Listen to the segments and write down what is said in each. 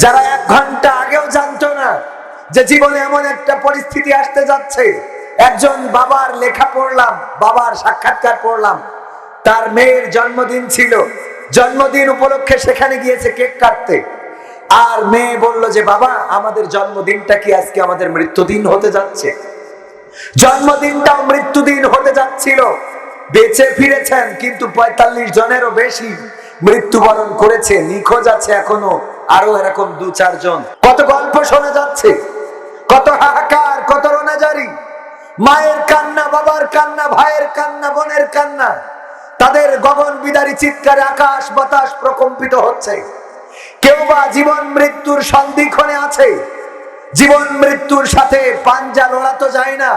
যারা 1 ঘন্টা আগেও জানতো না যে জীবনে এমন একটা পরিস্থিতি আসতে যাচ্ছে। একজন বাবার লেখা পড়লাম, বাবার সাক্ষাৎকার পড়লাম, তার মেয়ের জন্মদিন ছিল, জন্মদিন উপলক্ষে সেখানে গিয়েছে কেক কাটতে। আর মেয়ে বলল যে বাবা, আমাদের জন্মদিনটা কি আজকে আমাদের মৃত্যুদিন হতে যাচ্ছে? জন্মদিনটাও মৃত্যুদিন হতে যাচ্ছিল। বেঁচে ফিরেছেন, কিন্তু 45 জনেরও বেশি মৃত্যুবরণ করেছে, নিখোঁজ আছে এখনো আরো এরকম 2-4 জন। কত গল্প শোনা যাচ্ছে, কত হাহাকার, কত রোনাজারি, মায়ের কান্না, বাবার কান্না, ভাইয়ের কান্না, বোনের কান্না, তাদের গগন বিদারী চিৎকারে আকাশ বাতাস প্রকম্পিত হচ্ছে। কেউ বা জীবন মৃত্যুর সন্ধিক্ষণে আছে, জীবন মৃত্যুর সাথে পাঞ্জা লড়াতো যায় না,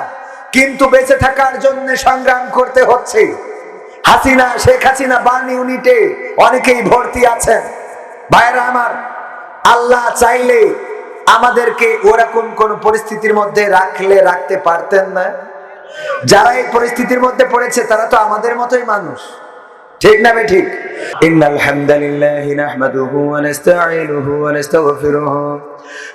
কিন্তু বেঁচে থাকার জন্য সংগ্রাম করতে হচ্ছে। হাসিনা, শেখ হাসিনা বার্ন ইউনিটে অনেকেই ভর্তি আছেন। ভাইরা আমার, আল্লাহ চাইলে আমাদেরকে ওরকম কোন পরিস্থিতির মধ্যে রাখতে পারতেন না। যারা এই পরিস্থিতির মধ্যে পড়েছে তারা তো আমাদের মতোই মানুষ, ঠিক না ঠিক? ইন্নাল হামদালিল্লাহি নাহমাদুহু ওয়া নাস্তাঈনুহু ওয়া নাস্তাগফিরুহু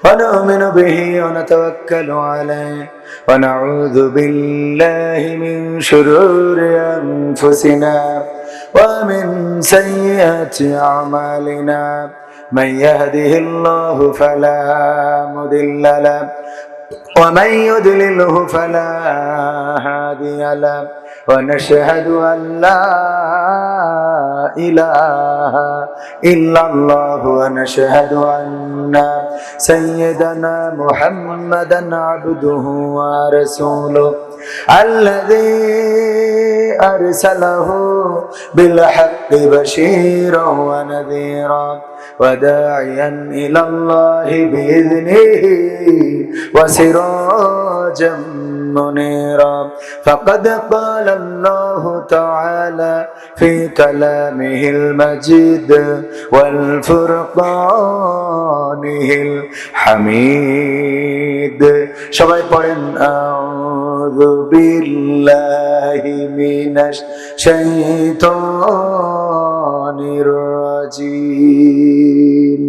ওয়া নু'মিনু বিহি ওয়া নাতাওয়াক্কালু আলাইহি ওয়া নাউযু বিল্লাহি মিন শুরুরি আনফুসিনা ওয়া মিন সাইয়্যাতি আমালিনা মান ইয়াহদিহিল্লাহু ফালা মুদিল্লা লাহু ওয়া মান ইউদ্লিলহু ফালা হাদিয়া লাহু ونشهد أن لا إله إلا الله ونشهد أن سيدنا محمدا عبده ورسوله الذي أرسله بالحق بشيرا ونذيرا وداعيا إلى الله بإذنه وسراجا منيرا فقد قال الله تعالى في كلامه المجيد والفرقانه الحميد সবাই পড়েন আউযু বিল্লাহি মিনাশ শাইতানির রাজিম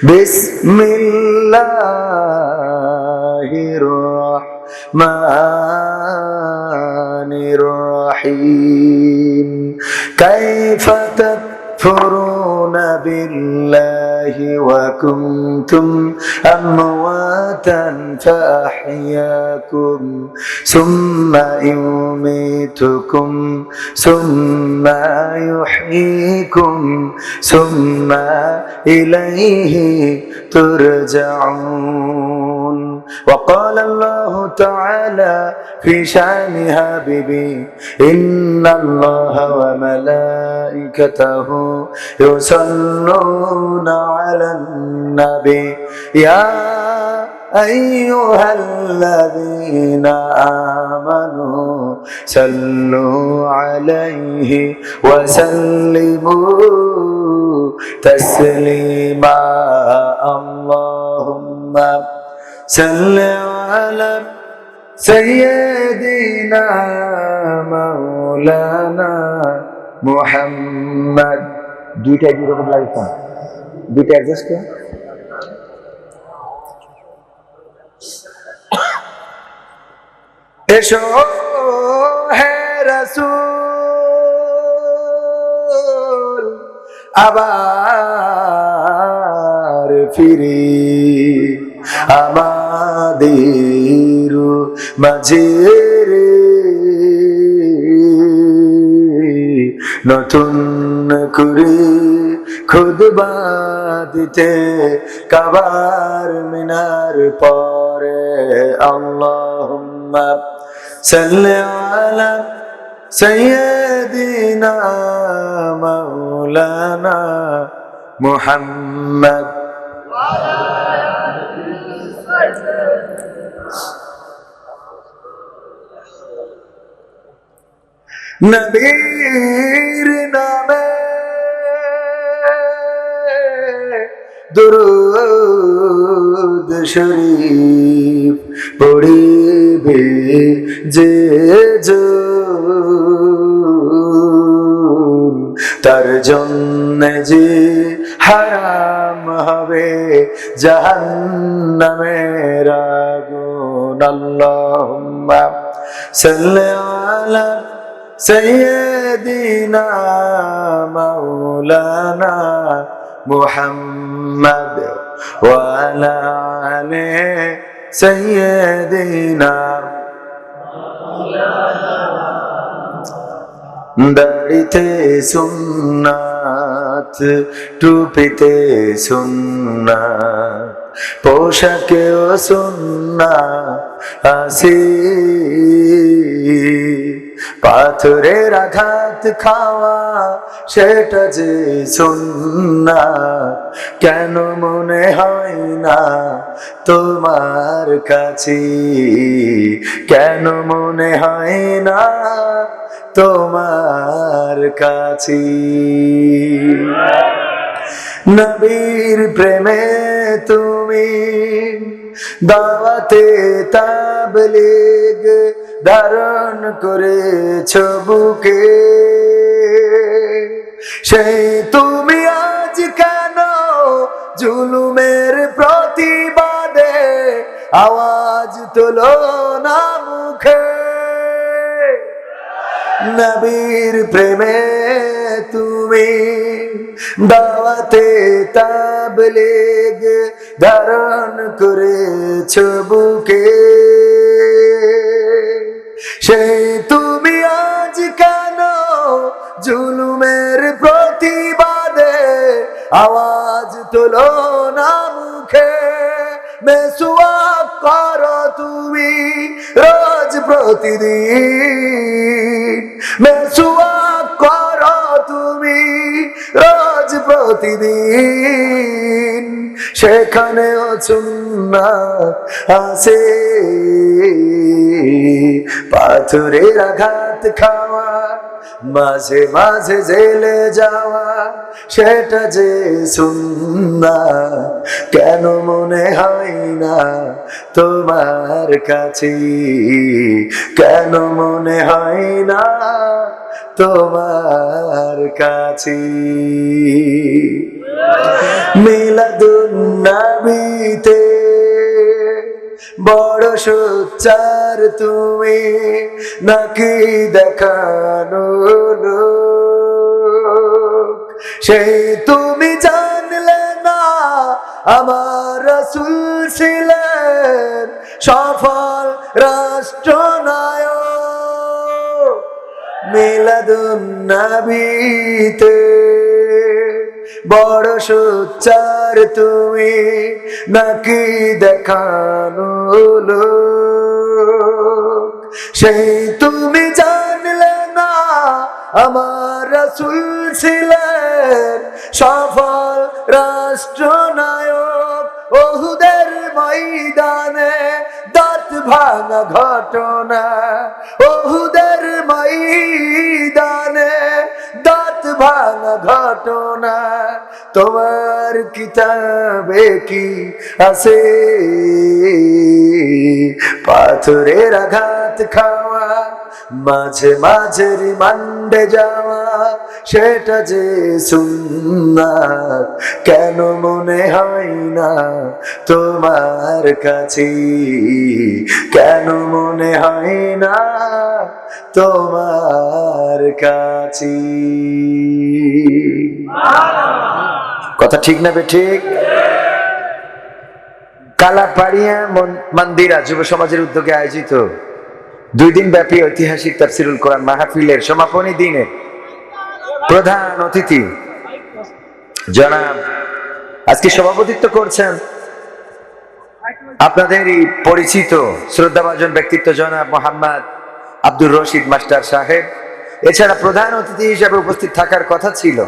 বিসমিল্লাহির الرحمن الرحيم كيف تكفرون بالله وكنتم أمواتا فأحياكم ثم يميتكم ثم يحييكم ثم إليه ترجعون وقال الله تعالى في شأن حبيبي إن الله وملائكته يصلون على النبي يا أيها الذين آمنوا صلوا عليه وسلموا تسليما اللهم صل على سيدنا مولانا محمد দুইটা যেরকম লাগতো দুইটা অ্যাডজাস্ট করে এসো হে রাসূল আবার ফিরি আমাদের মাঝে নতুন করে খুতবা দিতে কাবার মিনার পরে আল্লাহুম্মা সাল্লি আলা সাইয়্যিদিনা মাওলানা মুহাম্মদ নবীর নামে দুরূদ শরীফ পড়িবে যে তার জন্য যে হারাম হবে জাহান্নামের আগুন। আল্লাহুম্মা সাল্লি আলা সাইয়্যিদিনা মাওলানা মুহাম্মদ ওয়া আলা আলি সাইয়্যিদিনা। দাড়িতে সুন্নাত, টুপিতে সুন্নাত, পোশাকেও সুন্নাত আসি। পাথরের আঘাত খাওয়া সেটা যে সুন্নাত, কেন মনে হয় না তোমার কাছে? কেন মনে হয় না তোমার কাছে? নবীর প্রেমে তুমি দাওয়াতে তাবলীগ ধারণ করেছ বুকে, সেই তুমি আজ কেন জুলুমের প্রতিবাদে আওয়াজ তোলো না মুখে? নবীর প্রেমে তুমি দাওয়াতে তাবলীগ ধারণ করেছ বুকে, সেই তুমি আজ কেন জুলুমের প্রতিবাদে আওয়াজ তোলো না মুখে? মেসওয়াক করো তুমি রোজ প্রতিদিন, মেসওয়াক করো তুমি রোজ প্রতিদিন, সেখানেও সুন্নাত আছে। পাথরের আঘাত খাওয়া, মাঝে মাঝে জেলে যাওয়া, সেটা যে সুন্নাত, কেন মনে হয় না তোমার কাছে? কেন মনে হয় না তোমার কাছে? মিলাদুন নবীতে বড় সোচ্চার তুমি, নাকি দেখানো লোক? সেই তুমি জানলে না আমার রাসূল ছিলেন সফল রাষ্ট্রনায়ক। মিলাদুন নবীতে বড় সোচ্চার তুমি, নাকি দেখানো লোক? সেই তুমি জানলে না আমার রাসূল ছিলেন সফল রাষ্ট্রনায়ক। ওহুদের ময়দানে দাঁত ভাঙা ঘটনা, ওহুদের ময়দানে দাঁত ভাঙা ঘটনা, তোমার কিতাবে কি আছে? পাথরের আঘাত খাওয়া, মাঝে মাঝে রিমান্ডে যাওয়া, সেটা যে সুন্নাত, কেন মনে হয় না তোমার কাছে? কেন মনে হয় না তোমার কাছে? কথা ঠিক না বেঠিক? কালাপাড়িয়া মন্দিরা যুব সমাজের উদ্যোগে আয়োজিত 2 দিন ব্যাপী ঐতিহাসিক তাফসিরুল কোরআন মাহফিলের সমাপনী দিনে প্রধান অতিথি জনাব আজকে সভাপতিত্ব করছেন আপনাদেরই পরিচিত শ্রদ্ধাভাজন ব্যক্তিত্ব জনাব মোহাম্মদ আব্দুর রশিদ মাস্টার সাহেব। এছাড়া প্রধান অতিথি হিসেবে উপস্থিত থাকার কথা ছিল,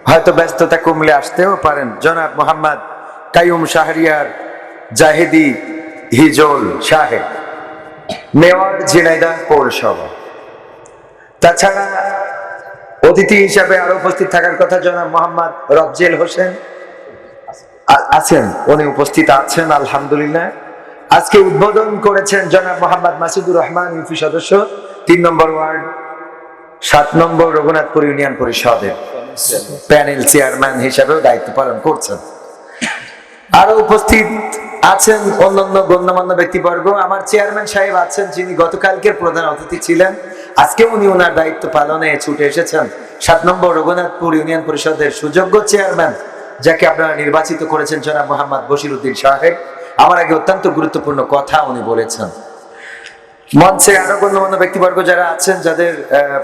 হয়তো ব্যস্ততা কমলে আসতেও পারেন, জনাব মোহাম্মদ কাইয়ুম শাহরিয়ার জাহেদি হিজল সাহেব, মেয়র ঝিনাইদহ পৌরসভা। তাছাড়া অতিথি হিসাবে আরো উপস্থিত থাকার কথা জনাব মোহাম্মদ রফজেল হোসেন আছেন, উনি উপস্থিত আছেন আলহামদুলিল্লাহ। আজকে উদ্বোধন করেছেন জনাব মোহাম্মদ মাসুদুর রহমান, ইউপি সদস্য, 3 নম্বর ওয়ার্ড, 7 নম্বর রঘুনাথপুর ইউনিয়ন পরিষদের প্যানেল চেয়ারম্যান হিসাবেও দায়িত্ব পালন করছেন। আরো উপস্থিত আছেন অন্যান্য গণ্যমান্য ব্যক্তিবর্গ। আমার চেয়ারম্যান সাহেব আছেন, যিনি গতকালকের প্রধান অতিথি ছিলেন। আজকে উনি ওনার দায়িত্ব পালনে ছুটে এসেছেন। 7 নম্বর রঘুনাথপুর ইউনিয়ন পরিষদের সুযোগ্য চেয়ারম্যান, যাকে আপনারা নির্বাচিত করেছেন, জনাব মোহাম্মদ বশির উদ্দিন সাহেব। আমার আগে অত্যন্ত গুরুত্বপূর্ণ কথা উনি বলেছেন। মঞ্চে আরো গণ্যমান্য ব্যক্তিবর্গ যারা আছেন, যাদের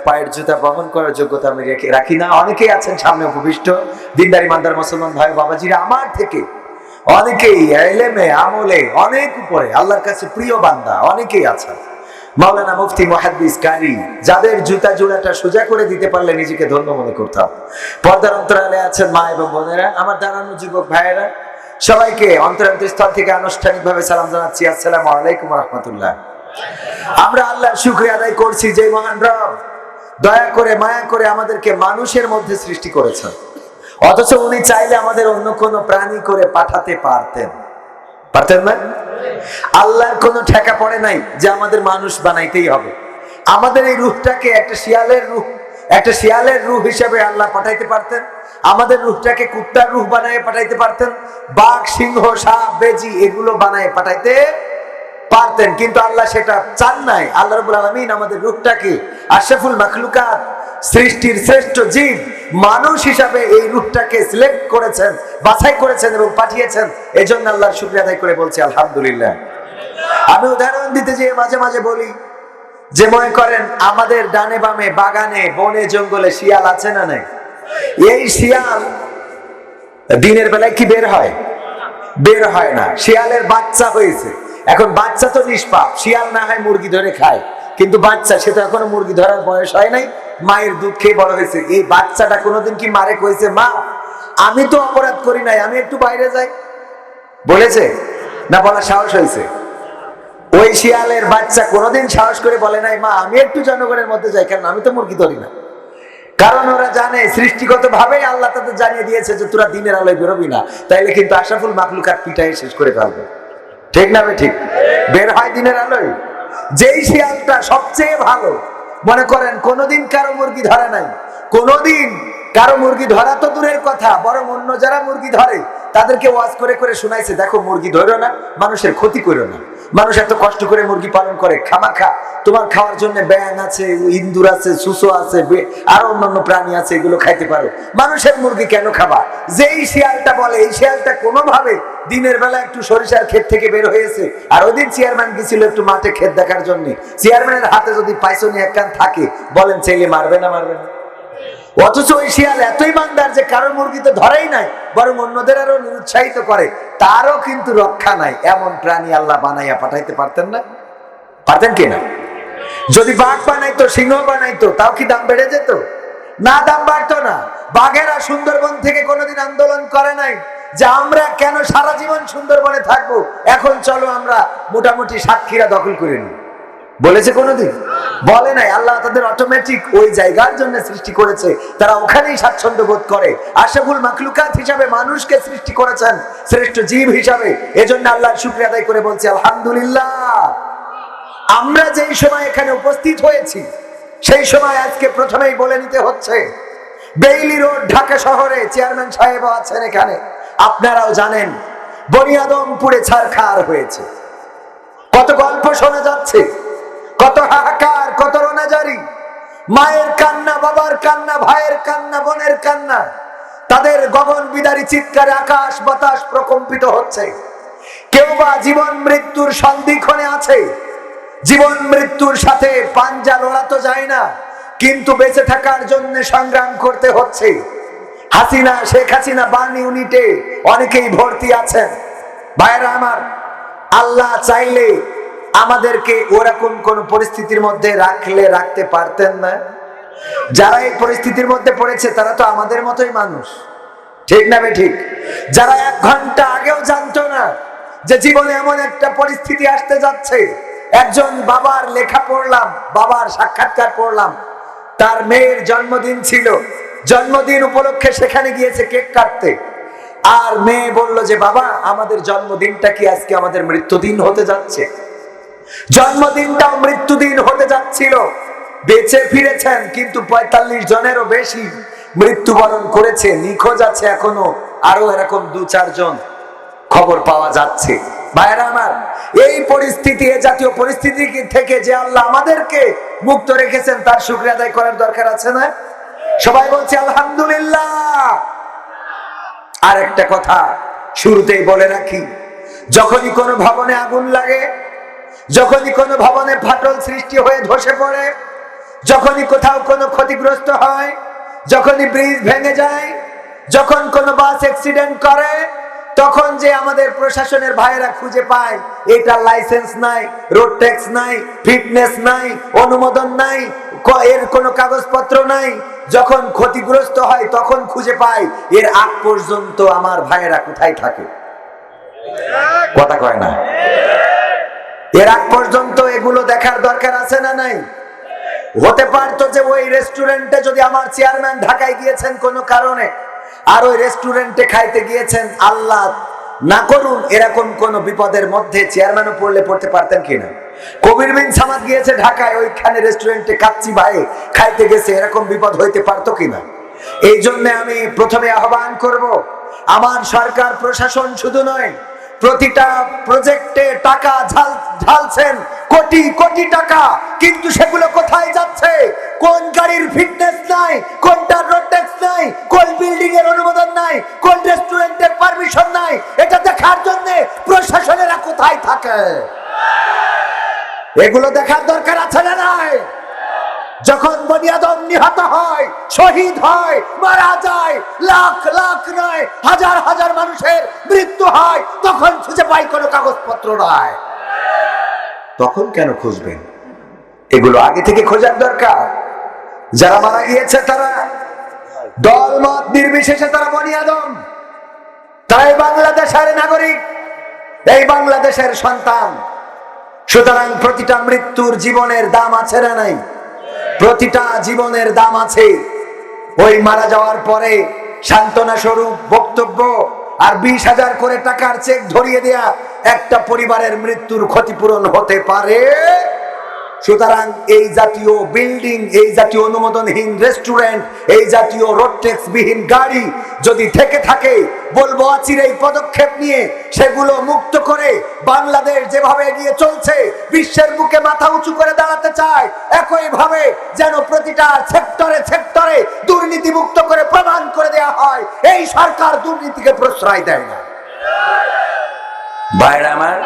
পায়ের জুতা বহন করার যোগ্যতা আমি রাখি না, অনেকেই আছেন সামনে উপবিষ্ট। দিনদার ইমানদার মুসলমান ভাই বাবাজিরা, আমার থেকে অনেকেই ইলমে আমলে অনেক উপরে, আল্লাহর কাছে প্রিয় বান্দা অনেকেই আছেন। মাওলানা মুফতি মুহাদ্দিস কারি, যাদের জুতা জোড়াটা সোজা করে দিতে পারলে নিজেকে ধন্য মনে করতাম। পর্দার অন্তরালে আছেন মা এবং বোনেরা, আমার দাঁড়ানো যুবক ভাইয়েরা, সবাইকে অন্তরান্তস্থল থেকে আনুষ্ঠানিকভাবে সালাম জানাচ্ছি। আসসালামু আলাইকুম ওয়া রাহমাতুল্লাহ। আমরা আল্লাহর শুকরিয়া আদায় করছি যে মহান রব দয়া করে মায়া করে আমাদেরকে মানুষের মধ্যে সৃষ্টি করেছেন, অথচ উনি চাইলে আমাদের অন্য কোনো প্রাণী করে পাঠাতে পারতেন না? আল্লাহর কোনো ঠেকা পড়ে নাই যে আমাদের মানুষ বানাইতেই হবে। আমাদের এই রূহটাকে একটা শিয়ালের রূহ হিসেবে আল্লাহ পাঠাইতে পারতেন, আমাদের রূহটাকে কুত্তার রূহ বানায় পাঠাইতে পারতেন, বাঘ সিংহ সাপ বেজি এগুলো বানায় পাঠাইতে পারতেন, কিন্তু আল্লাহ সেটা চান নাই। আল্লাহ রাব্বুল আলামিন আমাদের রূহটাকে আশরাফুল মাখলুকাত, সৃষ্টির শ্রেষ্ঠ জীব মানুষ হিসাবে এই রূহটাকে সিলেক্ট করেছেন, বাছাই করেছেন এবং পাঠিয়েছেন। এজন্য আল্লাহর শুকরিয়া আদায় করে বলছি আলহামদুলিল্লাহ। আমি উদাহরণ দিতে যে মাঝে মাঝে বলি যে, মনে করেন আমাদের ডানে বামে বাগানে বনে জঙ্গলে শিয়াল আছে না নাই? এই শিয়াল দিনের বেলায় কি বের হয় না। শিয়ালের বাচ্চা হয়েছে, এখন বাচ্চা তো নিষ্পাপ, শিয়াল না হয় মুরগি ধরে খায়, কিন্তু বাচ্চা সে তো এখনো মুরগি ধরার বয়স হয় নাই, মায়ের দুধ খেয়ে বড় হয়েছে। এই বাচ্চাটা কোনোদিন কি মারে কইছে, মা আমি তো অপরাধ করি নাই, আমি একটু বাইরে যাই? বলেছে না? বলার সাহস হয়েছে? ওই শিয়ালের বাচ্চা কোনোদিন সাহস করে বলে নাই, মা আমি একটু জনগণের মধ্যে যাই, কারণ আমি তো মুরগি ধরি না। কারণ ওরা জানে সৃষ্টিগত ভাবে আল্লাহ তাদের জানিয়ে দিয়েছে যে তোরা দিনের আলোয় বেরোবি না, তাইলে কিন্তু আশরাফুল মাখলুকাত পিটাই শেষ করে ফেলবে। ঠিক না? ঠিক। বের হয় দিনের আলোয়। যেই শিয়ালটা সবচেয়ে ভালো, মনে করেন কোনোদিন কারো মুরগি ধরে নাই, কোনোদিন কারো মুরগি ধরা তো দূরের কথা, বরং অন্য যারা মুরগি ধরে তাদেরকে ওয়াজ করে করে শুনাইছে, দেখো মুরগি ধরো না, মানুষের ক্ষতি করো না, মানুষ এত কষ্ট করে মুরগি পালন করে, খামাখা তোমার খাওয়ার জন্য ব্যাঙ আছে, ইন্দুর আছে, সুসো আছে, আরো অন্যান্য প্রাণী আছে, এগুলো খাইতে পারো, মানুষের মুরগি কেন খাবা? যেই শিয়ালটা বলে, এই শিয়ালটা কোনোভাবে দিনের বেলা একটু সরিষার ক্ষেত থেকে বের হয়েছে, আর ওই দিন চেয়ারম্যান গেছিল একটু মাঠে ক্ষেত দেখার জন্য, চেয়ারম্যানের হাতে যদি পাইছনি এক কান থাকে, বলেন চাইলে মারবে না? অথচ ওই শিয়াল এতই বান্দার যে কারো মুরগি তো ধরেই নাই, বরং অন্যদের আরো নিরুৎসাহিত করে, তারও কিন্তু রক্ষা নাই। এমন প্রাণী আল্লাহ বানাইয়া পাঠাইতে পারতেন না? পারতেন কিনা? যদি বাঘ বানাইতো, সিংহ বানাইতো, তাও কি দাম বেড়ে যেত? না, দাম বাড়তো না। বাঘেরা সুন্দরবন থেকে কোনোদিন আন্দোলন করে নাই যে আমরা কেন সারা জীবন সুন্দরবনে থাকবো, এখন চলো আমরা মোটামুটি সাতক্ষীরা দখল করে নিই, বলেছে কোনোদিন? বলে নাই। আল্লাহ তাদের অটোমেটিক ওই জায়গার জন্য সৃষ্টি করেছে, তারা ওখানেই স্বাচ্ছন্দ্য বোধ করে। আশরাফুল মাখলুকাত হিসাবে মানুষকে সৃষ্টি করেছেন, শ্রেষ্ঠ জীব হিসাবে। এজন্য আল্লাহর শুকরিয়া আদায় করে বলছি আলহামদুলিল্লাহ। আমরা যেই সময় এখানে উপস্থিত হয়েছি, সেই সময় আজকে প্রথমেই বলে নিতে হচ্ছে, বেইলি রোড ঢাকা শহরে চেয়ারম্যান সাহেব আছেন এখানে, আপনারাও জানেন বনিয়াদমপুরে ছারখার হয়েছে। কত গল্প শোনা যাচ্ছে, কত হাহাকার, কত রোনাজারি, মায়ের কান্না, বাবার কান্না, ভাইয়ের কান্না, বোনের কান্না, তাদের গগন বিদারী চিৎকারে আকাশ বাতাস প্রকম্পিত হচ্ছে। কেউ বা জীবন মৃত্যুর সন্ধিক্ষণে আছে, জীবন মৃত্যুর সাথে পাঞ্জা লড়াতো যায় না, কিন্তু বেঁচে থাকার জন্য সংগ্রাম করতে হচ্ছে। শেখ হাসিনা বার্ন ইউনিটে অনেকেই ভর্তি আছেন। ভাইরা আমার, আল্লাহ চাইলে আমাদেরকে ওরকম কোন পরিস্থিতির মধ্যে রাখতে পারতেন না। যারা এই পরিস্থিতির মধ্যে পড়েছে তারা তো আমাদের মতোই মানুষ, ঠিক না? ঠিক। যারা 1 ঘন্টা আগেও জানতো না যে জীবনে এমন একটা পরিস্থিতি আসতে যাচ্ছে, একজন বাবার লেখা পড়লাম, বাবার সাক্ষাৎকার পড়লাম, তার মেয়ের জন্মদিন ছিল, জন্মদিন উপলক্ষে সেখানে গিয়েছে কেক কাটতে, আর মেয়ে বলল যে বাবা আমাদের জন্মদিনটা কি আজকে আমাদের মৃত্যুদিন হতে যাচ্ছে? জন্মদিনটাও মৃত্যুদিন হতে যাচ্ছিল। বেঁচে ফিরেছেন, কিন্তু 45 জনেরও বেশি মৃত্যুবরণ করেছে, নিখোঁজ আছে এখনো আরো এরকম 2-4 জন। খবর পাওয়া যাচ্ছে। ভাইরা আমার, এই পরিস্থিতি, এই জাতীয় পরিস্থিতি থেকে যে আল্লাহ আমাদেরকে মুক্ত রেখেছেন তার শুকরিয়া আদায় করার দরকার আছে না? সবাই বলছে আলহামদুলিল্লাহ। আর একটা কথা শুরুতেই বলে রাখি, যখনই কোনো ভবনে আগুন লাগে, যখনই কোনো ভবনে ফাটল সৃষ্টি হয়ে ধসে পড়ে, যখনই কোথাও কোনো ক্ষতিগ্রস্ত হয়, যখনই ব্রিজ ভেঙে যায়, যখন কোনো বাস অ্যাক্সিডেন্ট করে, তখন যে আমাদের প্রশাসনের ভাইয়েরা খুঁজে পায় এটা লাইসেন্স নাই, রোড ট্যাক্স নাই, ফিটনেস নাই, অনুমোদন নাই, এর কোনো কাগজপত্র নাই, যখন ক্ষতিগ্রস্ত হয় তখন খুঁজে পায়। এর আগ পর্যন্ত আমার ভাইয়েরা কোথায় থাকে? কথা কয় না। এর আগ পর্যন্ত এগুলো দেখার দরকার আছে না নাই? হতে পারতো যে ওই রেস্টুরেন্টে যদি আমার চেয়ারম্যান ঢাকায় গিয়েছেন কোনো কারণে, আর ওই রেস্টুরেন্টে খাইতে গিয়েছেন, আল্লাহ না করুন এরকম কোন বিপদের মধ্যে চেয়ারম্যানও পড়তে পারতেন কিনা? কবির বিন সামাদ গিয়েছে ঢাকায়, ওইখানে রেস্টুরেন্টে কাচ্চি ভাই খাইতে গেছে, এরকম বিপদ হইতে পারতো কিনা? এই জন্য আমি প্রথমে আহ্বান করব, আমার সরকার প্রশাসন শুধু নয়, প্রতিটা প্রজেক্টে টাকা ঢালছেন, কোটি কোটি টাকা, কিন্তু সেগুলো কোথায় যাচ্ছে? কোন গাড়ির ফিটনেস নাই, কোনটার রোড ট্যাক্স নাই, কোন বিল্ডিং এর অনুমোদন নাই, কোন রেস্টুরেন্টের পারমিশন নাই, এটা দেখার জন্য প্রশাসনেরা কোথায় থাকে? এগুলো দেখার দরকার আছে না নাই? যখন বনি আদম নিহত হয়, শহীদ হয়, মারা যায়, লাখ লাখ নয় হাজার হাজার মানুষের মৃত্যু হয়, তখন খুঁজে পাই কোনো কাগজপত্র নাই। তখন কেন খুঁজবেন? এগুলো আগে থেকে খোঁজার দরকার। যারা মারা গিয়েছে তারা দল মত নির্বিশেষে তারা বনি আদম, তারাই বাংলাদেশের নাগরিক, এই বাংলাদেশের সন্তান। সুতরাং প্রতিটা মৃত্যুর জীবনের দাম আছে না নাই? প্রতিটা জীবনের দাম আছে। ওই মারা যাওয়ার পরে সান্ত্বনা স্বরূপ বক্তব্য আর 20,000 করে টাকার চেক ধরিয়ে দেয়া একটা পরিবারের মৃত্যুর ক্ষতিপূরণ হতে পারে? সুতরাং এই জাতীয় বিল্ডিং, এই জাতীয় অনুমোদনহীন রেস্টুরেন্ট, এই জাতীয় রোড ট্যাক্স বিহীন গাড়ি যদি থেকে থাকে, বলবো অচিরেই পদক্ষেপ নিয়ে সেগুলো মুক্ত করে বাংলাদেশ যেভাবে এগিয়ে চলছে, বিশ্বের বুকে মাথা উঁচু করে দাঁড়াতে চায়, একই ভাবে যেন প্রতিটা সেক্টরে সেক্টরে দুর্নীতি মুক্ত করে প্রমাণ করে দেওয়া হয় এই সরকার দুর্নীতিকে প্রশ্রয় দেয় না। ভাইরা আমার,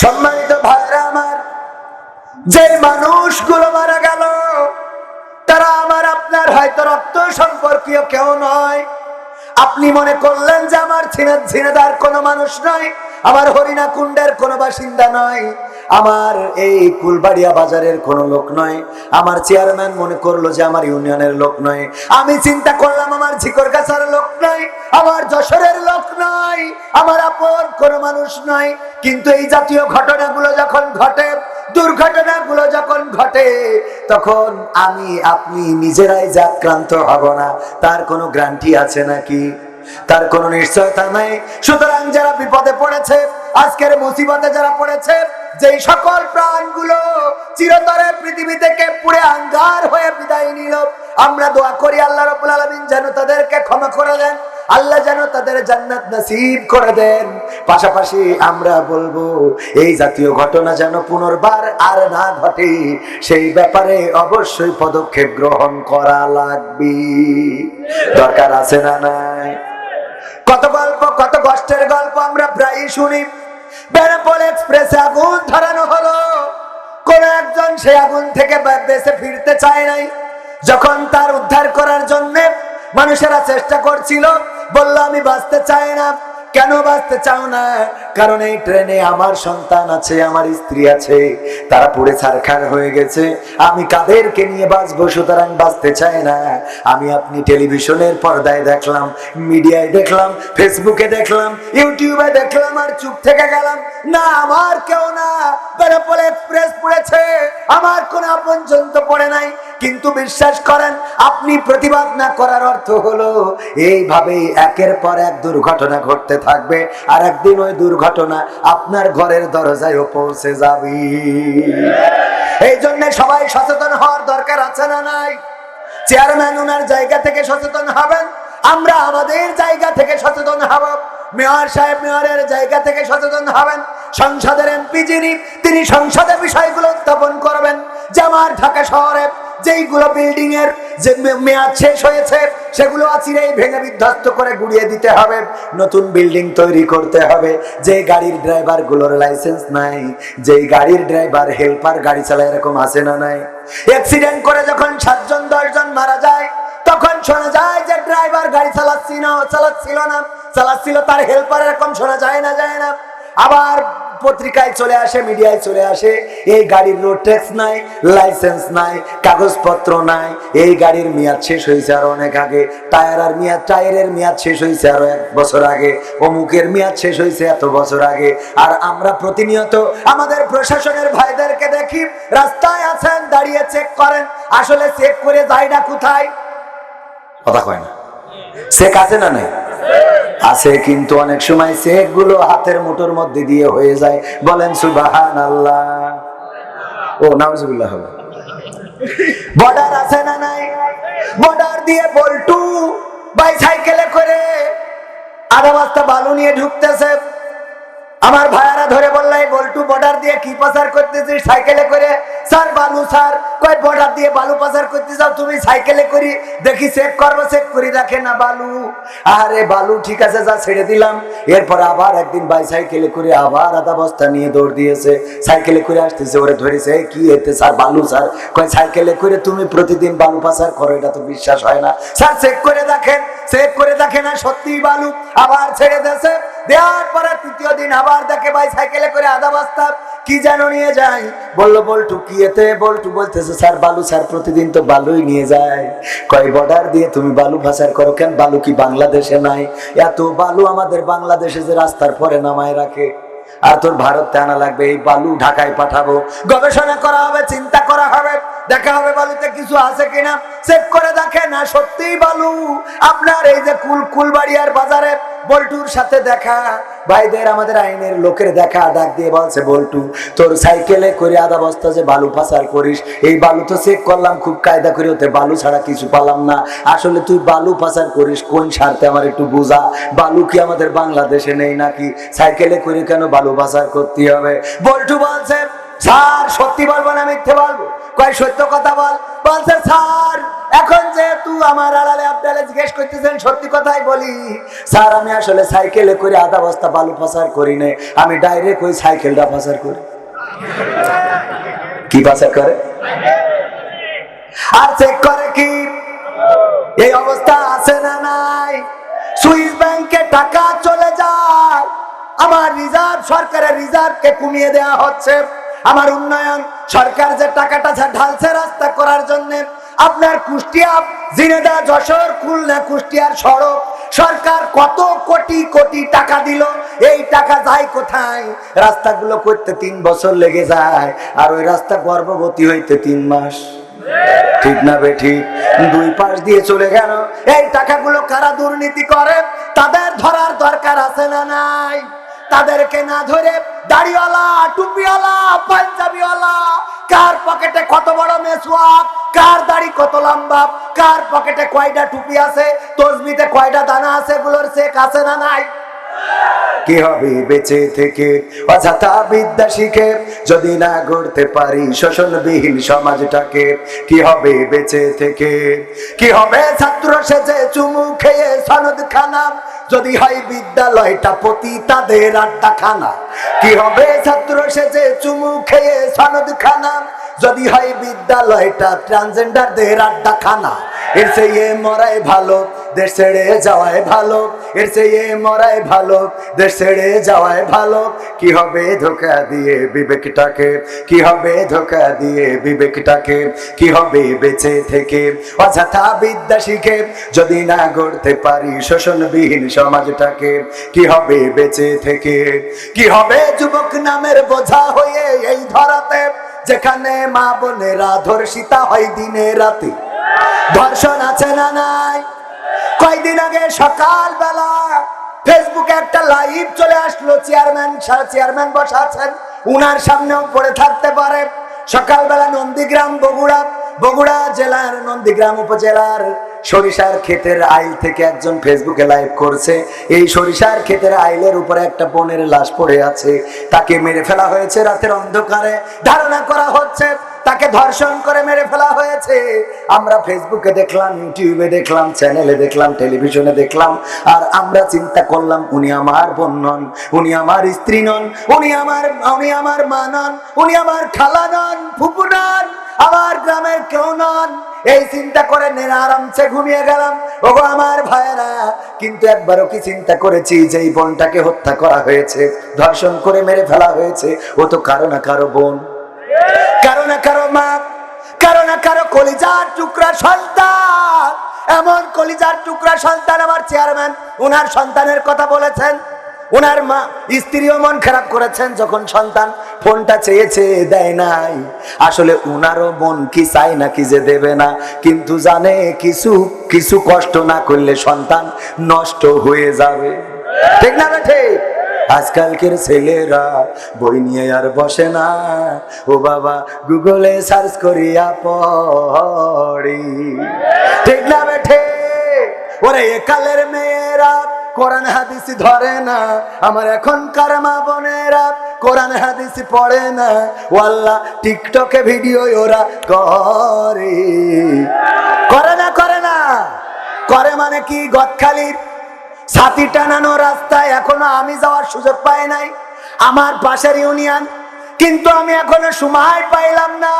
সম্মানিত ভাইরা আমার, যে মানুষগুলো মারা গেল তারা আমার আপনার হয়তো রক্ত সম্পর্কীয় কেউ নয়। আপনি মনে করলেন যে আমার ঝিনাইদহের কোনো মানুষ নয়, আমার হরিণা কুণ্ডের কোনো বাসিন্দা নয়, আমার এই কুলবাড়িয়া বাজারের কোনো লোক নয়, আমার চেয়ারম্যান মনে করলো যে আমার ইউনিয়নের লোক নয়, আমি চিন্তা করলাম আমার ঝিকরগাছার লোক নয়, আমার যশোরের লোক নয়, আমার আপন কোনো মানুষ নয়। কিন্তু এই জাতীয় ঘটনাগুলো যখন ঘটে, দুর্ঘটনাগুলো যখন ঘটে, তখন আমি আপনি নিজেরাই যে আক্রান্ত হব না তার কোনো গ্যারান্টি আছে নাকি? তার কোনো নিশ্চয়তা নাই। সুতরাং যারা বিপদে পড়েছে, আজকের মুসিবতে যারা পড়েছে, যেই সকল প্রাণগুলো চিরতরে পৃথিবী থেকে পুড়ে আঙ্গার হয়ে বিদায় নিল, আমরা দোয়া করি আল্লাহ রাব্বুল আলামিন যেন তাদেরকে ক্ষমা করে দেন, আল্লাহ যেন তাদের জান্নাত নসিব করে দেন। পাশাপাশি আমরা বলবো এই জাতীয় ঘটনা যেন পুনর্বার আর না ঘটে, সেই ব্যাপারে অবশ্যই পদক্ষেপ গ্রহণ করা লাগবে। দরকার আছে না নাই? কত গল্প, কত কষ্টের গল্প আমরা প্রায় শুনি। বেনাপোল এক্সপ্রেসে আগুন ধরানো হলো, কোন একজন সে আগুন থেকে বেঁচে ফিরতে চায় নাই। যখন তার উদ্ধার করার জন্য মানুষেরা চেষ্টা করছিল, বলল আমি বাঁচতে চাই না। কেন বাঁচতে চাও না? কারণ এই ট্রেনে আমার সন্তান আছে, আমার স্ত্রী আছে, তারা পুড়ে ছারখার হয়ে গেছে, আমি কাদেরকে নিয়ে বাঁচবো? সুতরাং বাঁচতে চাই না। আমি আপনি টেলিভিশনের পর্দায় দেখলাম, মিডিয়ায় দেখলাম, ফেসবুকে দেখলাম, ইউটিউবে দেখলাম, আর চুপ থেকে গেলাম। না, আমার কেউ না, বেনাপোল এক্সপ্রেস পড়েছে, আমার কোন আপনজন তো পড়ে নাই। কিন্তু বিশ্বাস করেন, আপনি প্রতিবাদ না করার অর্থ হলো এইভাবেই একের পর এক দুর্ঘটনা ঘটতে থাকবে, আর একদিন ওই দুর্ঘটনা আপনার ঘরের দরজায়ও পৌঁছে যাবে। এই জন্য সবাই সচেতন হওয়ার দরকার আছে না নাই? চেয়ারম্যান ওনার জায়গা থেকে সচেতন হবেন, আমরা আমাদের জায়গা থেকে সচেতন হব, মেয়র সাহেব মেয়রের জায়গা থেকে সচেতন হবেন, সংসদের এমপি যিনি তিনি সংসদে বিষয়গুলো উত্থাপন করবেন। যে আমার ঢাকা শহরে যেইগুলো বিল্ডিং এর যে মেয়াদ শেষ হয়েছে সেগুলো আচিরেই ভেঙে বিধ্বস্ত করে গুড়িয়ে দিতে হবে, নতুন বিল্ডিং তৈরি করতে হবে। যে গাড়ির ড্রাইভার গুলোর লাইসেন্স নাই, যেই গাড়ির ড্রাইভার হেল্পার গাড়ি চালায়, এরকম আছে না নাই? অ্যাক্সিডেন্ট করে যখন 7 জন 10 জন মারা যায়, তখন শোনা যায় যে ড্রাইভার গাড়ি চালাচ্ছিল না, চালাচ্ছিল তার হেল্পার, এরকম শোনা যায় না? যায় না? আবার পত্রিকায় চলে আসে, মিডিয়ায় চলে আসে, এই গাড়ির রোড ট্যাক্স নাই, লাইসেন্স নাই, কাগজপত্র নাই, এই গাড়ির মেয়াদ শেষ হয়েছে আরো অনেক আগে, টায়ারের মেয়াদ শেষ হয়েছে আরো 1 বছর আগে, অমুকের মেয়াদ শেষ হয়েছে এত বছর আগে। আর আমরা প্রতিনিয়ত আমাদের প্রশাসনের ভাইদেরকে দেখি রাস্তায় আছেন, দাঁড়িয়ে চেক করেন, আসলে চেক করে যায়টা কোথায়? কথা কয় না। চেক আছে না নাই? আছে, কিন্তু অনেক সময় চেক গুলো হাতের মুঠোর মধ্যে দিয়ে হয়ে যায়। বলেন সুবহানাল্লাহ। ও নাউজুবিল্লাহ। বর্ডার আছে না নাই? বর্ডার দিয়ে বল্টু বাইসাইকেলে করে আধা বস্তা বালু নিয়ে ঢুকতেছে। আমার ভাইয়ারা ধরে বলল, এই বল্টু বর্ডার দিয়ে কি পাচার করতেছিস সাইকেলে করে? স্যার বালু। স্যার কয় বর্ডার দিয়ে বালু পাচার করতে যাও তুমি সাইকেলে করি? দেখি চেক করবো, চেক করি, দেখে না বালু। আরে বালু ঠিক আছে, যা ছেড়ে দিলাম। এরপর আবার একদিন বাইসাইকেলে করে আবার আধা বস্তা নিয়ে দৌড় দিয়েছে, সাইকেলে করে আসতেছে, ওরে ধরেছে, কি এতে? স্যার বালু। স্যার কয় সাইকেলে করে তুমি প্রতিদিন বালু পাচার করো, এটা তো বিশ্বাস হয় না। স্যার চেক করে দেখেন, চেক করে দেখে না, সত্যি বালু। আবার ছেড়ে দিয়েছে, দেওয়ার পরে 3য় দিন আবার দেখে বাইসাইকেলে করে আধা বস্তা কি যেন নিয়ে যায়। বললো বল্টু কি এতে? বল্টু বলতেছে, স্যার বালু। স্যার প্রতিদিন তো বালুই নিয়ে যায়। কয় বর্ডার দিয়ে তুমি বালু পাচার করো কেন? বালু কি বাংলাদেশে নাই? এত বালু আমাদের বাংলাদেশে যে রাস্তার পরে নামায় রাখে, আর তোর ভারতে আনা লাগবে, এই বালু ঢাকায় পাঠাবো, গবেষণা করা হবে, চিন্তা করা হবে, দেখা হবে বালুতে কিছু আছে কিনা, চেক করে দেখে না, সত্যিই বালু। আপনার এই যে কুলবাড়িয়ার বাজারে বল্টুর সাথে দেখা, ভাইদের আমাদের আইনের লোকের দেখা, ডাক দিয়ে বলছে, বল্টু তোর সাইকেলে করে আধা বস্তা যে বালু পাচার করিস, এই বালু তো চেক করলাম খুব কায়দা করে, ওতে বালু ছাড়া কিছু পালাম না। আসলে তুই বালু পাচার করিস কোন স্বার্থে আমার একটু বোঝা। বালু কি আমাদের বাংলাদেশে নেই নাকি? সাইকেলে করে কেন বালু পাচার করতে হবে? বল্টু বলছে, স্যার সত্যি বলবো না মিথ্যে বলবো? কয় সত্য কথা বল। বলছে, স্যার এখন যেহেতু আমার আড়ালে আপনারা জিজ্ঞেস করতেছেন, সত্যি কথাই বলি। স্যার আমি আসলে সাইকেলে করে আধা বস্তা বালু পাচার করি না, আমি ডাইরেক্ট ওই সাইকেলটা পাচার করি। কি পাচার করে? আর চেক করে কি? এই অবস্থা আছে না নাই? সুইস ব্যাংকে টাকা চলে যায়, আমার রিজার্ভ, সরকারের রিজার্ভকে কমিয়ে দেওয়া হচ্ছে। আমার উন্নয়ন সরকার যে টাকাটা ঢালছে রাস্তা করার জন্য, আপনার কুষ্টিয়া, ঝিনেদা, যশোর, খুলনা, কুষ্টিয়ার সড়ক সরকার কত কোটি কোটি টাকা দিল, এই টাকা যায় কোথায়? রাস্তাগুলো করতে 3 বছর লেগে যায়, আর ওই রাস্তা গর্ভবতী হইতে 3 মাস। ঠিক না বেঠিক? 2 পাশ দিয়ে চলে গেল। এই টাকাগুলো কারা দুর্নীতি করে তাদের ধরার দরকার আছে না নাই? তাদেরকে না ধরে দাড়িওয়ালা, টুপিওয়ালা, পাঞ্জাবিওয়ালা, কার পকেটে কত বড় মেসওয়াক, কার দাড়ি কত লম্বা, কার পকেটে কয়টা টুপি আছে, তসবিতে কয়টা দানা আছে, এগুলোর চেক আছে না নাই? কি হবে বেঁচে থেকে অযথা বিদ্যা শিখে যদি না গড়তে পারি শোষণবিহীন সমাজটাকে? কি হবে বেঁচে থেকে? কি হবে ছাত্র সেজে চুমু খেয়ে সনদ খানা যদি হয় বিদ্যালয়টা পতি তাদের আড্ডা খানা? কি হবে ছাত্র সেজে চুমু খেয়ে সনদ খানা যদি হয় বিদ্যালয়টা ট্রান্সজেন্ডারদের আড্ডা খানা? এর চেয়ে মরাই ভালো, দেশ ছেড়ে যাওয়াই ভালো। এর চেয়ে মরাই ভালো, দেশ ছেড়ে যাওয়াই ভালো। কি হবে ধোঁকা দিয়ে বিবেকটাকে? কি হবে ধোঁকা দিয়ে বিবেকটাকে? কি হবে বেঁচে থেকে অযথা বিদ্যা শিখে যদি না গড়তে পারি শোষণবিহীন সমাজটাকে? কি হবে বেঁচে থেকে? কি হবে যুবক নামের বোঝা হয়ে এই ধরাতে যেখানে মা বোনেরা ধর্ষিতা হয় দিনে রাতে। ধর্ষণ আছে না নাই? কয়দিন আগে সকালবেলা ফেসবুকে একটা লাইভ চলে আসলো, চেয়ারম্যান বসা আছেন, উনার সামনেও পড়ে থাকতে পারে। সকালবেলা নন্দীগ্রাম বগুড়া জেলার নন্দীগ্রাম উপজেলার সরিষার ক্ষেতের আইল থেকে একজন ফেসবুকে লাইভ করছে। এই সরিষার ক্ষেতের আইলের উপরে একটা বোনের লাশ পড়ে আছে, তাকে মেরে ফেলা হয়েছে রাতের অন্ধকারে। ধারণা করা হচ্ছে তাকে ধর্ষণ করে মেরে ফেলা হয়েছে। আমরা ফেসবুকে দেখলাম, ইউটিউবে দেখলাম, চ্যানেলে দেখলাম, টেলিভিশনে দেখলাম, আর আমরা চিন্তা করলাম উনি আমার বোন নন, উনি আমার স্ত্রী নন, উনি আমার মা নন, উনি আমার খালা নন, ফুপু নন, আমার গ্রামের কেউ নন। এই চিন্তা করে আরামসে ঘুমিয়ে গেলাম। ওগো আমার ভাইয়েরা, কিন্তু একবারও কি চিন্তা করেছি যে এই বোনটাকে হত্যা করা হয়েছে, ধর্ষণ করে মেরে ফেলা হয়েছে, ও তো কারো না কারো বোন, কারো না কারো মা, কারো না কারো কলিজার টুকরা সন্তান। এমন কলিজার টুকরা সন্তান আমার চেয়ারম্যান উনার সন্তানের কথা বলেছেন। উনার মা স্ত্রীও মন খারাপ করেছেন যখন সন্তান ফোনটা চেয়েছে দেয় নাই। আসলে উনারও মন কি চাই না কি যে দেবে না, কিন্তু জানে কিছু কিছু কষ্ট না করলে সন্তান নষ্ট হয়ে যাবে। ঠিক না বেঠে? আজকালকের ছেলেরা বই নিয়ে আর বসে না, ও বাবা গুগলে সার্চ করিয়া পড়ি। ঠিক না বেঠে? ওরে একালের মেয়েরা কোরআন হাদিস ধরে না, আমার এখনকার মা বোনেরা কোরআন হাদিস পড়ে না। ওয়াল্লাহ টিকটকে ভিডিও ওরা করে না করে মানে কি? গদখালির ছাতি টানানো রাস্তায় এখনো আমি যাওয়ার সুযোগ পাই নাই, আমার পাশের ইউনিয়ন, কিন্তু আমি এখনো সময় পাইলাম না।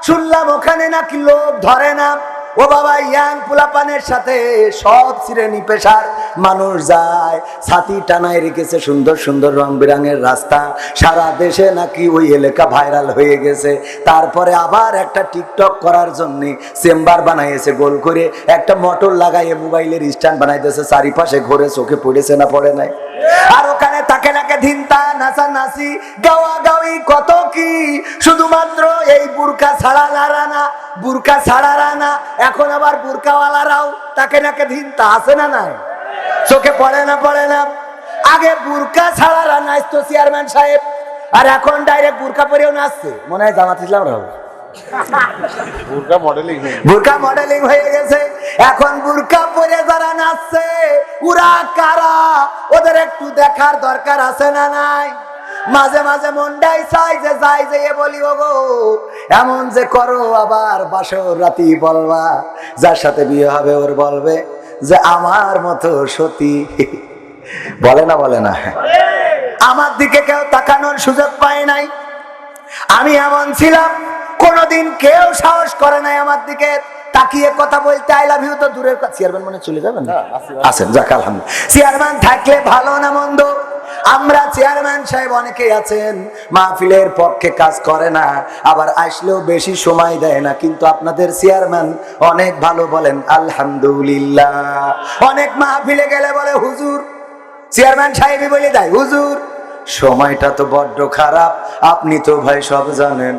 শুনলাম ওখানে নাকি লোক ধরে না। ও বাবা, ইয়াং পোলাপানের সাথে সব শ্রেণী পেশার মানুষ যায়, ছাতি টানায় রেখেছে সুন্দর সুন্দর রং বেরঙের রাস্তা। সারা দেশে নাকি ওই এলাকা ভাইরাল হয়ে গেছে। তারপরে আবার একটা টিকটক করার জন্য চেম্বার বানাইছে গোল করে, একটা মোটর লাগাইয়ে মোবাইলের স্ট্যান্ড বানাইতেছে, চারিপাশে ঘুরে চোখে পড়েছে না পড়ে নাই? আর ওখানে তাকে নাকে ধিনতা নাচানাচি গাওয়া গাওয়ি কত কি, শুধুমাত্র এই বুরকা ছাড়া না, বুরকা ছাড়া না। এখন আবার বুরকাওয়ালারাও তাকে নাকে ধিনতা আছে না নাই? চোখে পড়ে না? আগে বুরকা ছাড়ারা নাচতো চেয়ারম্যান সাহেব, আর এখন ডাইরেক্ট বুরকা পরেও নাচছে। মনে হয় জামাত ইসলাম রাও বুরকা মডেলিং হয়ে গেছে। এখন বুরকা পরে যারা নাচছে ওরা কারা, ওদের একটু দেখার দরকার আছে না নাই? মাঝে মাঝে মনটাই চাই যে যাই যে বলি, ওগো এমন যে করো, আবার বাসর রাতি বলবা, যার সাথে বিয়ে হবে ওর বলবে যে আমার মতো সতী। বলে না? আমার দিকে কেউ তাকানোর সুযোগ পায় নাই। আমি এমন ছিলাম, কোনদিন কেউ সাহস করে নাই আমার দিকে তাকিয়ে কথা বলতে। আই লাভ ইউ তো দূরের কথা, চেয়ারম্যান মনে চলে যাবেন, আছেন যাক আলহামদুলিল্লাহ। চেয়ারম্যান থাকলে ভালো না মন্দ, আমরা চেয়ারম্যান সাহেব অনেকেই আছেন মাহফিলের পক্ষে কাজ করে না, আবার আসলেও বেশি সময় দেয় না, কিন্তু আপনাদের চেয়ারম্যান অনেক ভালো, বলেন আলহামদুলিল্লাহ। অনেক মাহফিলে গেলে বলে হুজুর, চেয়ারম্যান সাহেবই বলে দেয় হুজুর সময়টা তো বড্ড খারাপ, আপনি তো ভাই সব জানেন,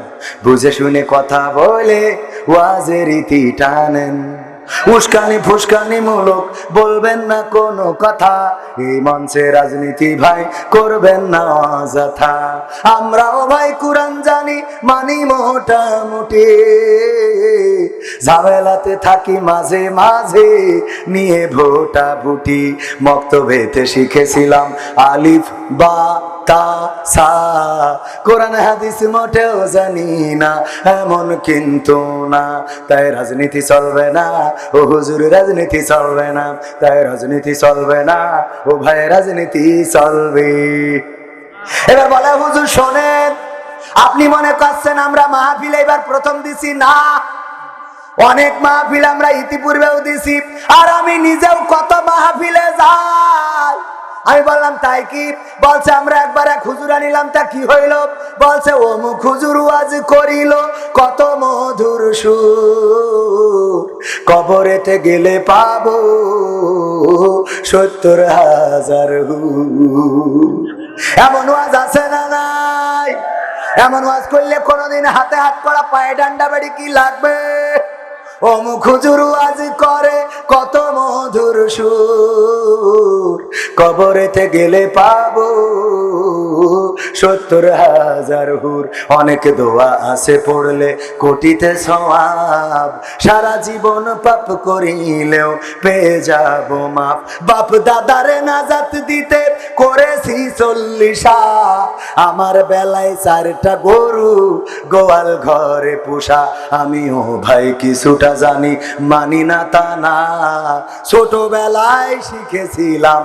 বুঝে শুনে কথা বলে ওয়াজের রীতি টানেন, উস্কানি ফুসকানি মূলক বলবেন না কোনো কথা, এই মঞ্চে রাজনীতি ভাই করবেন না অযথা। আমরাও ভাই কুরআন জানি মানি মোটামুটি, ঝামেলাতে থাকি মাঝে মাঝে নিয়ে ভোটা ভুটি, মক্তবেতে শিখেছিলাম আলিফ বা তা সা, কোরআন হাদিস মোটেও জানি না এমন কিন্তু না, তাই রাজনীতি চলবে না ও হুজুর, রাজনীতি চলবে না, তাই রাজনীতি চলবে না ও ভাই, রাজনীতি চলবে। এবার বলে হুজুর শোনেন, আপনি মনে করছেন আমরা মাহফিল এবার প্রথম দিছি? না, অনেক মাহফিল আমরা ইতিপূর্বেও দিছি, আর আমি নিজেও কত মাহফিলে যাই। আমি বললাম তাই কি? বলছে আমরা একবার এক হুজুর আনিলাম, তা কি হইল? বলছে অমুক হুজুর ওয়াজ করিল কত মধুর সুর, কবরেতে গেলে পাবো 70,000 হুর। এমন ওয়াজ আছে না নাই? এমন ওয়াজ করলে কোনোদিন হাতে হাত করা পায়ে ডান্ডা বেড়ি কি লাগবে? অমুক হুজুর ওয়াজ করে কত মধুর সুর, কবরেতে গেলে পাবো ৭০,০০০ হুর। অনেক দোয়া আছে পড়লে কোটিতে সওয়াব, সারা জীবন পাপ করিলেও পেয়ে যাব মাপ। বাপ দাদারে নাজাত দিতে করেছি ৪০, আমার বেলায় ৪টা গরু গোয়াল ঘরে পোষা। আমিও ভাই কিছুটা জানি, মানি না তা না, ছোটবেলায় শিখেছিলাম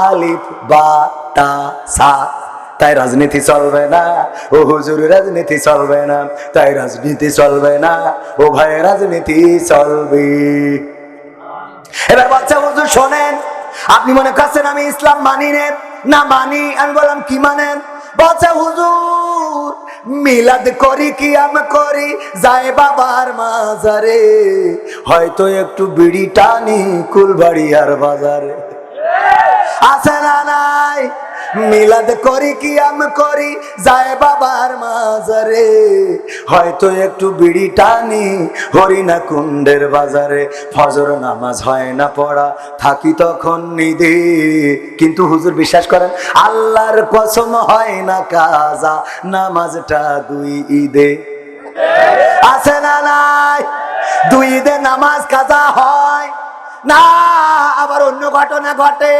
আলিফ বা তা সা। তাই রাজনীতি চলবে না ও হুজুর, রাজনীতি চলবে না, তাই রাজনীতি চলবে না ও ভাই, রাজনীতি চলবে। এবার বাচ্চা হুজুর শোনেন, আপনি মনে করছেন আমি ইসলাম মানি না মানি। আমি বললাম কি মানেন? বলছে হুজুর মিলাদ করি, কিয়াম করি, যায় বাবার মাজারে, হয়তো একটু বিড়ি টানি কুলবাড়িয়ার বাজারে। আছে না নাই? মিলাদ করি, কিয়াম করি, যায় বাবার মাজারে, হয়তো একটু বিড়ি টানি হরিণা কুণ্ডের বাজারে। ফজর নামাজ হয় না পড়া, থাকি তখন নিদে, কিন্তু হুজুর বিশ্বাস করেন আল্লাহর কসম হয় না কাজা, নামাজটা 2 ঈদে। আছে না নাই? 2 ঈদে নামাজ কাজা হয় না। আবার অন্য ঘটনা ঘটে,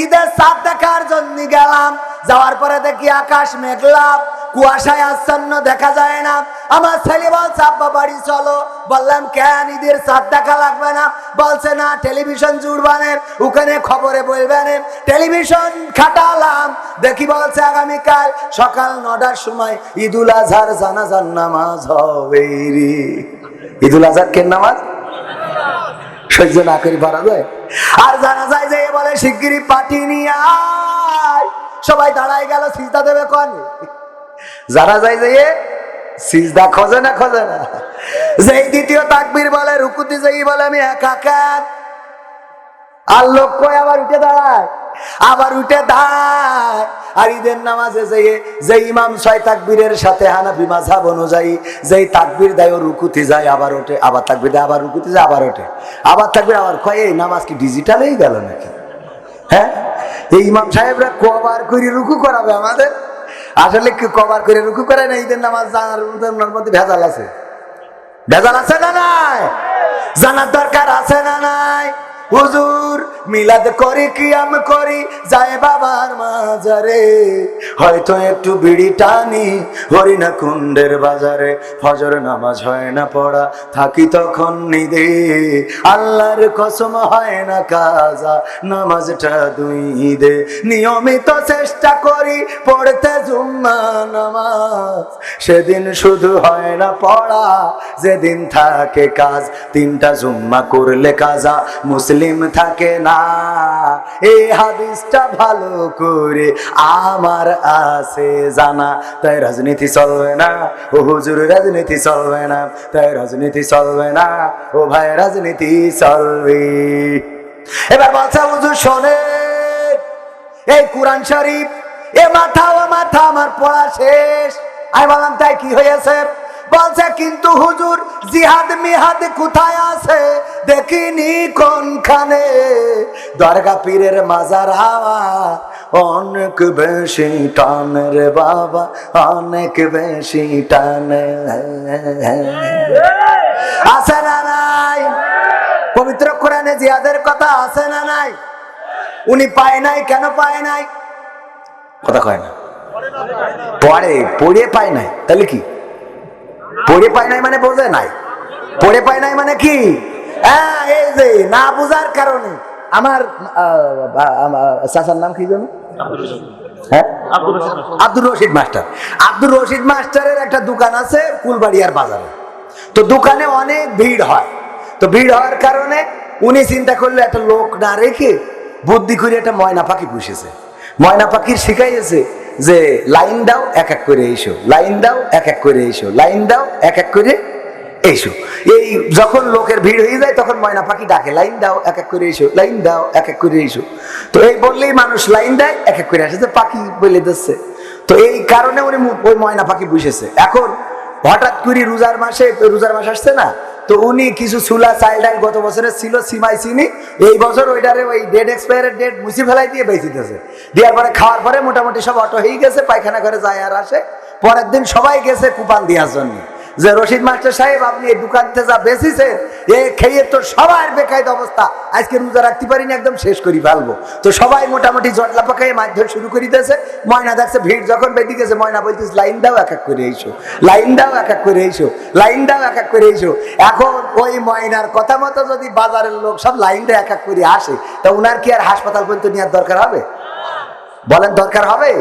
ঈদের চাঁদ দেখার জন্য গেলাম, যাওয়ার পরে দেখি আকাশ মেঘলা, কুয়াশায় আচ্ছন্ন, দেখা যায় না। আমার ছেলে বলছে আব্বা বাড়ি চলো। বললাম কেন, ঈদের চাঁদ দেখা লাগবে না? বলছে না, টেলিভিশন জুড়বানে, ওখানে খবরে বলবেন। টেলিভিশন খাটালাম, দেখি বলছে আগামীকাল সকাল 9টার সময় ঈদুল আজহার জানাজার নামাজ হবে রে। ঈদুল আজহার কে নামাজ সহ্য না করি পারা যায়? আর জানা যায় যে বলে শিগগিরই পাটি নিয়ে আয়। সবাই দাঁড়ায় গেল, সিজদা দেবে কোন? জানা যায় যে সিজদা খোঁজে না যেই দ্বিতীয় তাকবীর বলে, রুকুতে যেই বলে আমি একাকার, আর লোক কই আবার উঠে দাঁড়ায়, আবার উঠে দাঁড়ায়। আর ঈদের নামাজে যে ইমাম 6 তাকবীরের সাথে হানাফি মাযহাব অনুযায়ী যেই তাকবীর দেয়, রুকুতে যায় আবার ওঠে, আবার তাকবীর দেয়, আবার রুকুতে যায় আবার ওঠে, আবার তাকবীর আবার কয়। এই নামাজ কি ডিজিটাল হয়ে গেল নাকি? হ্যাঁ, এই ইমাম সাহেবরা কবার করে রুকু করাবে আমাদের? আসলে কি কবার করে রুকু করে না? ঈদের নামাজ জানার মধ্যে ভেজাল আছে, ভেজাল আছে না নাই? জানার দরকার আছে না নাই? হুজুর মিলাদ করি, কিয়াম করি, যায় বাবার মাজারে, হয়তো একটু বিড়ি টানি হরিণা কুণ্ডের বাজারে। ফজর নামাজ হয় না পড়া, থাকি তখন নিদে, আল্লাহর কসম হয় না কাজা, নামাজটা 2 ঈদে। নিয়মিত চেষ্টা করি পড়তে জুম্মা নামাজ, সেদিন শুধু হয় না পড়া, যেদিন থাকে কাজ। 3টা জুম্মা করলে কাজা, মুসলিম থাকে না। এই হাদিসটা ভালো করে আমার আছে জানা, তাই রাজনীতি চলবে না ও হুজুর, রাজনীতি চলবে না, তাই রাজনীতি চলবে না ও ভাই, রাজনীতি চলবে। এবার বলছে হুজুর শোনেন, এই কুরআন শরীফ এ মাথা ও মাথা আমার পড়া শেষ। আমি বললাম তাই কি হয়েছে? বলছে কিন্তু হুজুর জিহাদ মিহাদ কোথায় আছে দেখিনি কোনখানে, দরগা পীরের মাজার হাওয়া অনেক বেশি টানে রে বাবা, অনেক বেশি টানে। আছে না নাই? পবিত্র কোরআনে জিহাদের কথা আছে না নাই? উনি পায় নাই, কেন পায় নাই? কথা কয় না, পড়ে পায় নাই। তাহলে কি পড়ে পায় নাই মানে বোঝে নাই? পড়ে পায় নাই মানে কি? হ্যাঁ, এই যে না বোঝার কারণে। আমার চাচার নাম কি জানো? হ্যাঁ, আব্দুর রশিদ মাস্টার। আব্দুর রশিদ মাস্টারের একটা দোকান আছে কুলবাড়িয়ার বাজারে। তো দোকানে অনেক ভিড় হয়। তো ভিড় হওয়ার কারণে উনি চিন্তা করলে একটা লোক না রেখে বুদ্ধি করে একটা ময়না পাখি পুষেছে। ময়না পাখির শিখাইছে যে লাইন দাও, এক এক করে এসো, লাইন দাও, এক এক করে এসো, লাইন দাও, এক এক করে এসো। এই যখন লোকের ভিড় হয়ে যায় তখন ময়না পাখি ডাকে, লাইন দাও, এক এক করে এসো, লাইন দাও, এক এক করে এসো। তো এই বললেই মানুষ লাইন দেয়, এক এক করে আসে। পাখি বলে দিচ্ছে। তো এই কারণে উনি ওই ময়না পাখি বুঝেছে। এখন হঠাৎ করে রোজার মাস আসছে না, তো উনি কিছু চুলা চাল ডাল গত বছরের ছিল সিমাই চিনি, এই বছর ওইটারে ওই ডেট এক্সপায়ারের ডেট মুছে ফেলাই দিয়ে বেঁচে দিতেছে। দেওয়ার পরে খাওয়ার পরে মোটামুটি সব অটো হয়ে গেছে, পায়খানা করে যায় আর আসে। পরের দিন সবাই গেছে কুপান দেওয়ার জন্য, যে রশিদ মাস্টার সাহেব আপনি এই দোকানতে যা বেঁচেছেন এ খেয়ে তো সবার বেকায়দা অবস্থা, আজকে রোজা রাখতে পারিনি, একদম শেষ করি ফেলবো। তো সবাই মোটামুটি জটলা পাকাইয়ে মাছ ধরে শুরু করে দিয়েছে। ময়না দেখছে ভিড় যখন বেঁধে গেছে, ময়না বলতেছে লাইন দাও এক এক করে এইসো, লাইন দাও এক এক করে এইসো, লাইন দাও এক এক করে এইসো। এখন ওই ময়নার কথা মতো যদি বাজারের লোক সব লাইন দিয়ে এক এক করে আসে, তা উনার কি আর হাসপাতাল পর্যন্ত নেওয়ার দরকার হবে? বলেন দরকার হবে?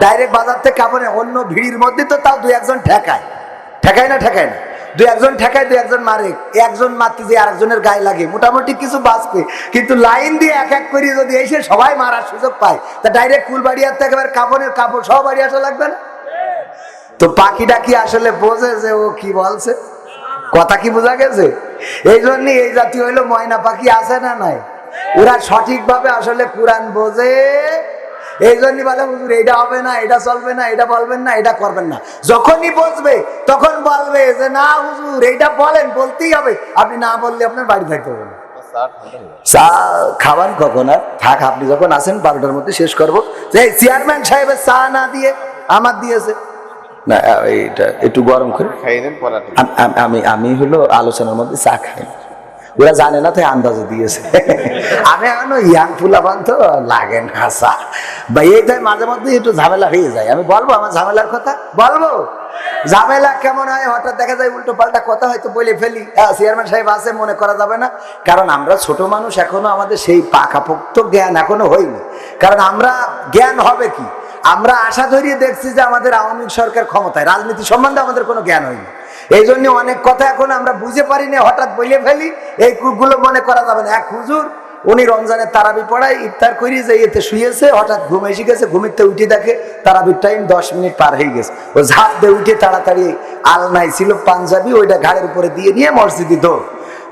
ডাইরেক্ট বাজার থেকে কাপড়ে অন্য ভিড়ির মধ্যে তো তাও দুই একজন ঠেকায়, ঠেকায় না ঠেকায় না, দুই একজন ঠেকায়, দুই একজন মারে, একজন মারতে যে আরেকজনের গায়ে লাগে, মোটামুটি কিছু বাঁচবে। কিন্তু লাইন দিয়ে এক এক করে যদি এসে সবাই মারার সুযোগ পায়, তা ডাইরেক্ট কুলবাড়িয়ার থেকে এবার কাপড়ের কাপড় সব বাড়ি আসা লাগবে না? তো পাখিটা কি আসলে বোঝে যে ও কি বলছে? কথা কি বোঝা গেছে? এই জন্যই এই জাতি হইলো ময়না পাখি, আছে না নাই? ওরা সঠিকভাবে আসলে কোরআন বোঝে। এই জন্যই বলে হুজুর এইটা হবে না, এটা চলবে না, এটা বলবেন না, এটা করবেন না। যখনই বসবে তখন বলবে যে না হুজুর এইটা বলেন, বলতেই হবে, আপনি না বললে আপনার বাড়ি থাকতে হবে না। চা খাবার কখন? আর থাক, আপনি যখন আসেন 12টার মধ্যে শেষ করবো। যে চেয়ারম্যান সাহেবের চা না দিয়ে আমার দিয়েছে না, এইটা একটু গরম করে আমি হলো আলোচনার মধ্যে চা খাই, ওরা জানে না, তাই আন্দাজে দিয়েছে। আমি এখনো ইয়াং ফুলাবান তো লাগে না চা ভাই, এইটাই মাঝে মধ্যে একটু ঝামেলা হয়ে যায়। আমি বলবো আমার ঝামেলার কথা, বলবো ঝামেলা কেমন হয়, হঠাৎ দেখা যায় উল্টো পাল্টা কথা হয়তো বলে ফেলি। চেয়ারম্যান সাহেব আছে মনে করা যাবে না, কারণ আমরা ছোট মানুষ, এখনো আমাদের সেই পাকাপোক্ত জ্ঞান এখনো হয়নি। কারণ আমরা জ্ঞান হবে কি, আমরা আশা ধরিয়ে দেখছি যে আমাদের আওয়ামী সরকার ক্ষমতায়, রাজনীতি সম্বন্ধে আমাদের কোনো জ্ঞান হয়নি। এই জন্য অনেক কথা এখন আমরা বুঝে পারি না, হঠাৎ বলে ফেলি। এই গুলো মনে করা যাবে না। এক হুজুর উনি রমজানের তারাবি পড়ায়, ইফতার করি যে এতে শুয়েছে, হঠাৎ ঘুম এসে গেছে, ঘুমিতে উঠে দেখে তারাবির টাইম 10 মিনিট পার হয়ে গেছে। ও ঝাঁপ দিয়ে উঠে তাড়াতাড়ি আলনায় ছিল পাঞ্জাবি, ওইটা ঘাড়ের উপরে দিয়ে নিয়ে মসজিদে দৌড়।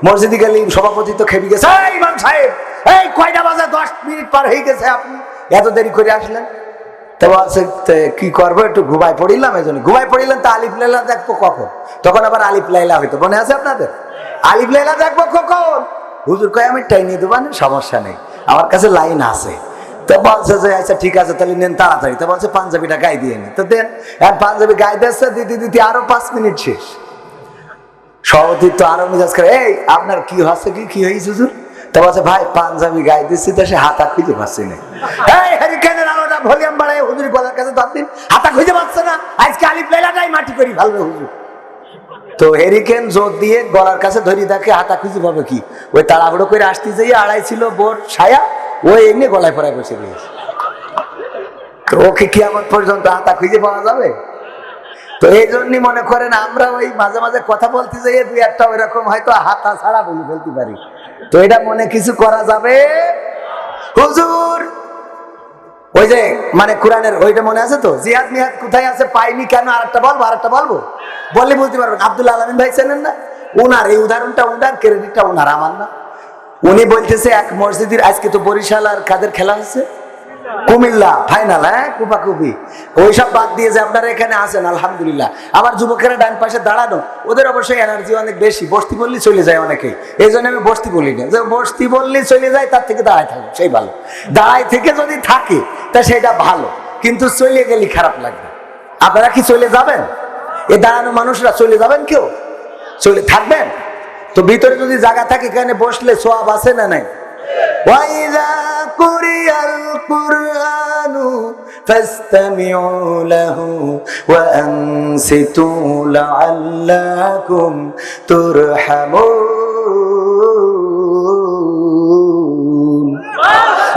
মসজিদে গেলে সভাপতি তো খেপে গেছে, এই ইমাম সাহেব এই কয়টা বাজে, 10 মিনিট পার হয়ে গেছে, আপনি এত দেরি করে আসলেন? তো বলছে কি করবো, একটু ঘুমাই পড়িলাম। এই জন্য ঘুমাই পড়িলাম, তা আলিফ লাইলা দেখবো কখন? তখন আবার আলিফ লাইলা হইতো, মনে আছে আপনাদের? আলিফ লাইলা দেখবো কখন? হুজুর কয় আমি টাইম নিয়ে দেবো, সমস্যা নেই, আমার কাছে লাইন আছে। তো বলছে যে আচ্ছা ঠিক আছে, তাহলে নেন তাড়াতাড়ি। তো বলছে পাঞ্জাবিটা গায়ে দিয়ে নি। তো দেন, পাঞ্জাবি গায়ে দিচ্ছে, দিতে দিতে আরো 5 মিনিট শেষ। সভাপতি তো আরো মেজাজ করে, এই আপনার কি হচ্ছে, কি হয়েছে হুজুর? তো বলছে ভাই পাঞ্জাবি গায়ে দিচ্ছি তো সে হাতা খুঁজে পাচ্ছি না। এই হ্যারিকেনের আলোটা ভলিউম বাড়ায় হুজুর গলার কাছে 10 দিন হাতা খুঁজে পাচ্ছে না, আজকে আলিফ লাইলাটাই মাটি করি ফেলবে হুজুর। তো হেরিকেন জোর দিয়ে গলার কাছে ধরি দেখে হাতা খুঁজে পাবে কি, ওই তাড়াহুড়ো করে আসতে যেয়ে আড়াই ছিল বোর ছায়া, ওই এমনি গলায় পড়ায় বসে দিয়েছে। তো ওকে কিয়ামত পর্যন্ত হাতা খুঁজে পাওয়া যাবে? তো এই জন্যই মনে করেন আমরা ওই মাঝে মাঝে কথা বলতে যাই, দুই একটা ওই রকম হয়তো হাতা ছাড়া বলে ফেলতে পারি। তো এটা মনে কিছু করা যাবে? হুজুর ওই যে মানে কোরআনের ওইটা মনে আছে তো, জিহাদ মিহাদ কোথায় আছে পাইনি কেন? আরেকটা বলবো বললে বলতে পারবেন। আব্দুল আলামিন ভাই চেনেন না? উনার এই উদাহরণটা, উনার ক্রেডিটটা উনার, আমার না। উনি বলতেছে এক মসজিদের, আজকে তো বরিশাল আর কাদের খেলা হচ্ছে, কুমিল্লা ফাইনাল, হ্যাঁ কুপাকুপি, ওইসব বাদ দিয়ে যে আপনারা এখানে আছেন আলহামদুলিল্লাহ। আমার যুবকেরা ডান পাশে দাঁড়ানো, ওদের অবশ্যই এনার্জি অনেক বেশি, বস্তি বললেই চলে যায় অনেকেই। এই জন্য আমি বস্তি বলি না, যে বস্তি বললেই চলে যায়, তার থেকে দাঁড়ায় থাকবে সেই ভালো। দাঁড়ায় থেকে যদি থাকে তা সেটা ভালো, কিন্তু চলে গেলে খারাপ লাগবে। আপনারা কি চলে যাবেন? এই দাঁড়ানো মানুষরা চলে যাবেন? কেউ চলে থাকবেন? তো ভিতরে যদি জায়গা থাকে এখানে বসলে সোয়াব আছে না নাই? وَإِذَا قُرِئَ الْقُرْآنُ فَاسْتَمِعُوا لَهُ وَأَنصِتُوا لَعَلَّكُمْ تُرْحَمُونَ।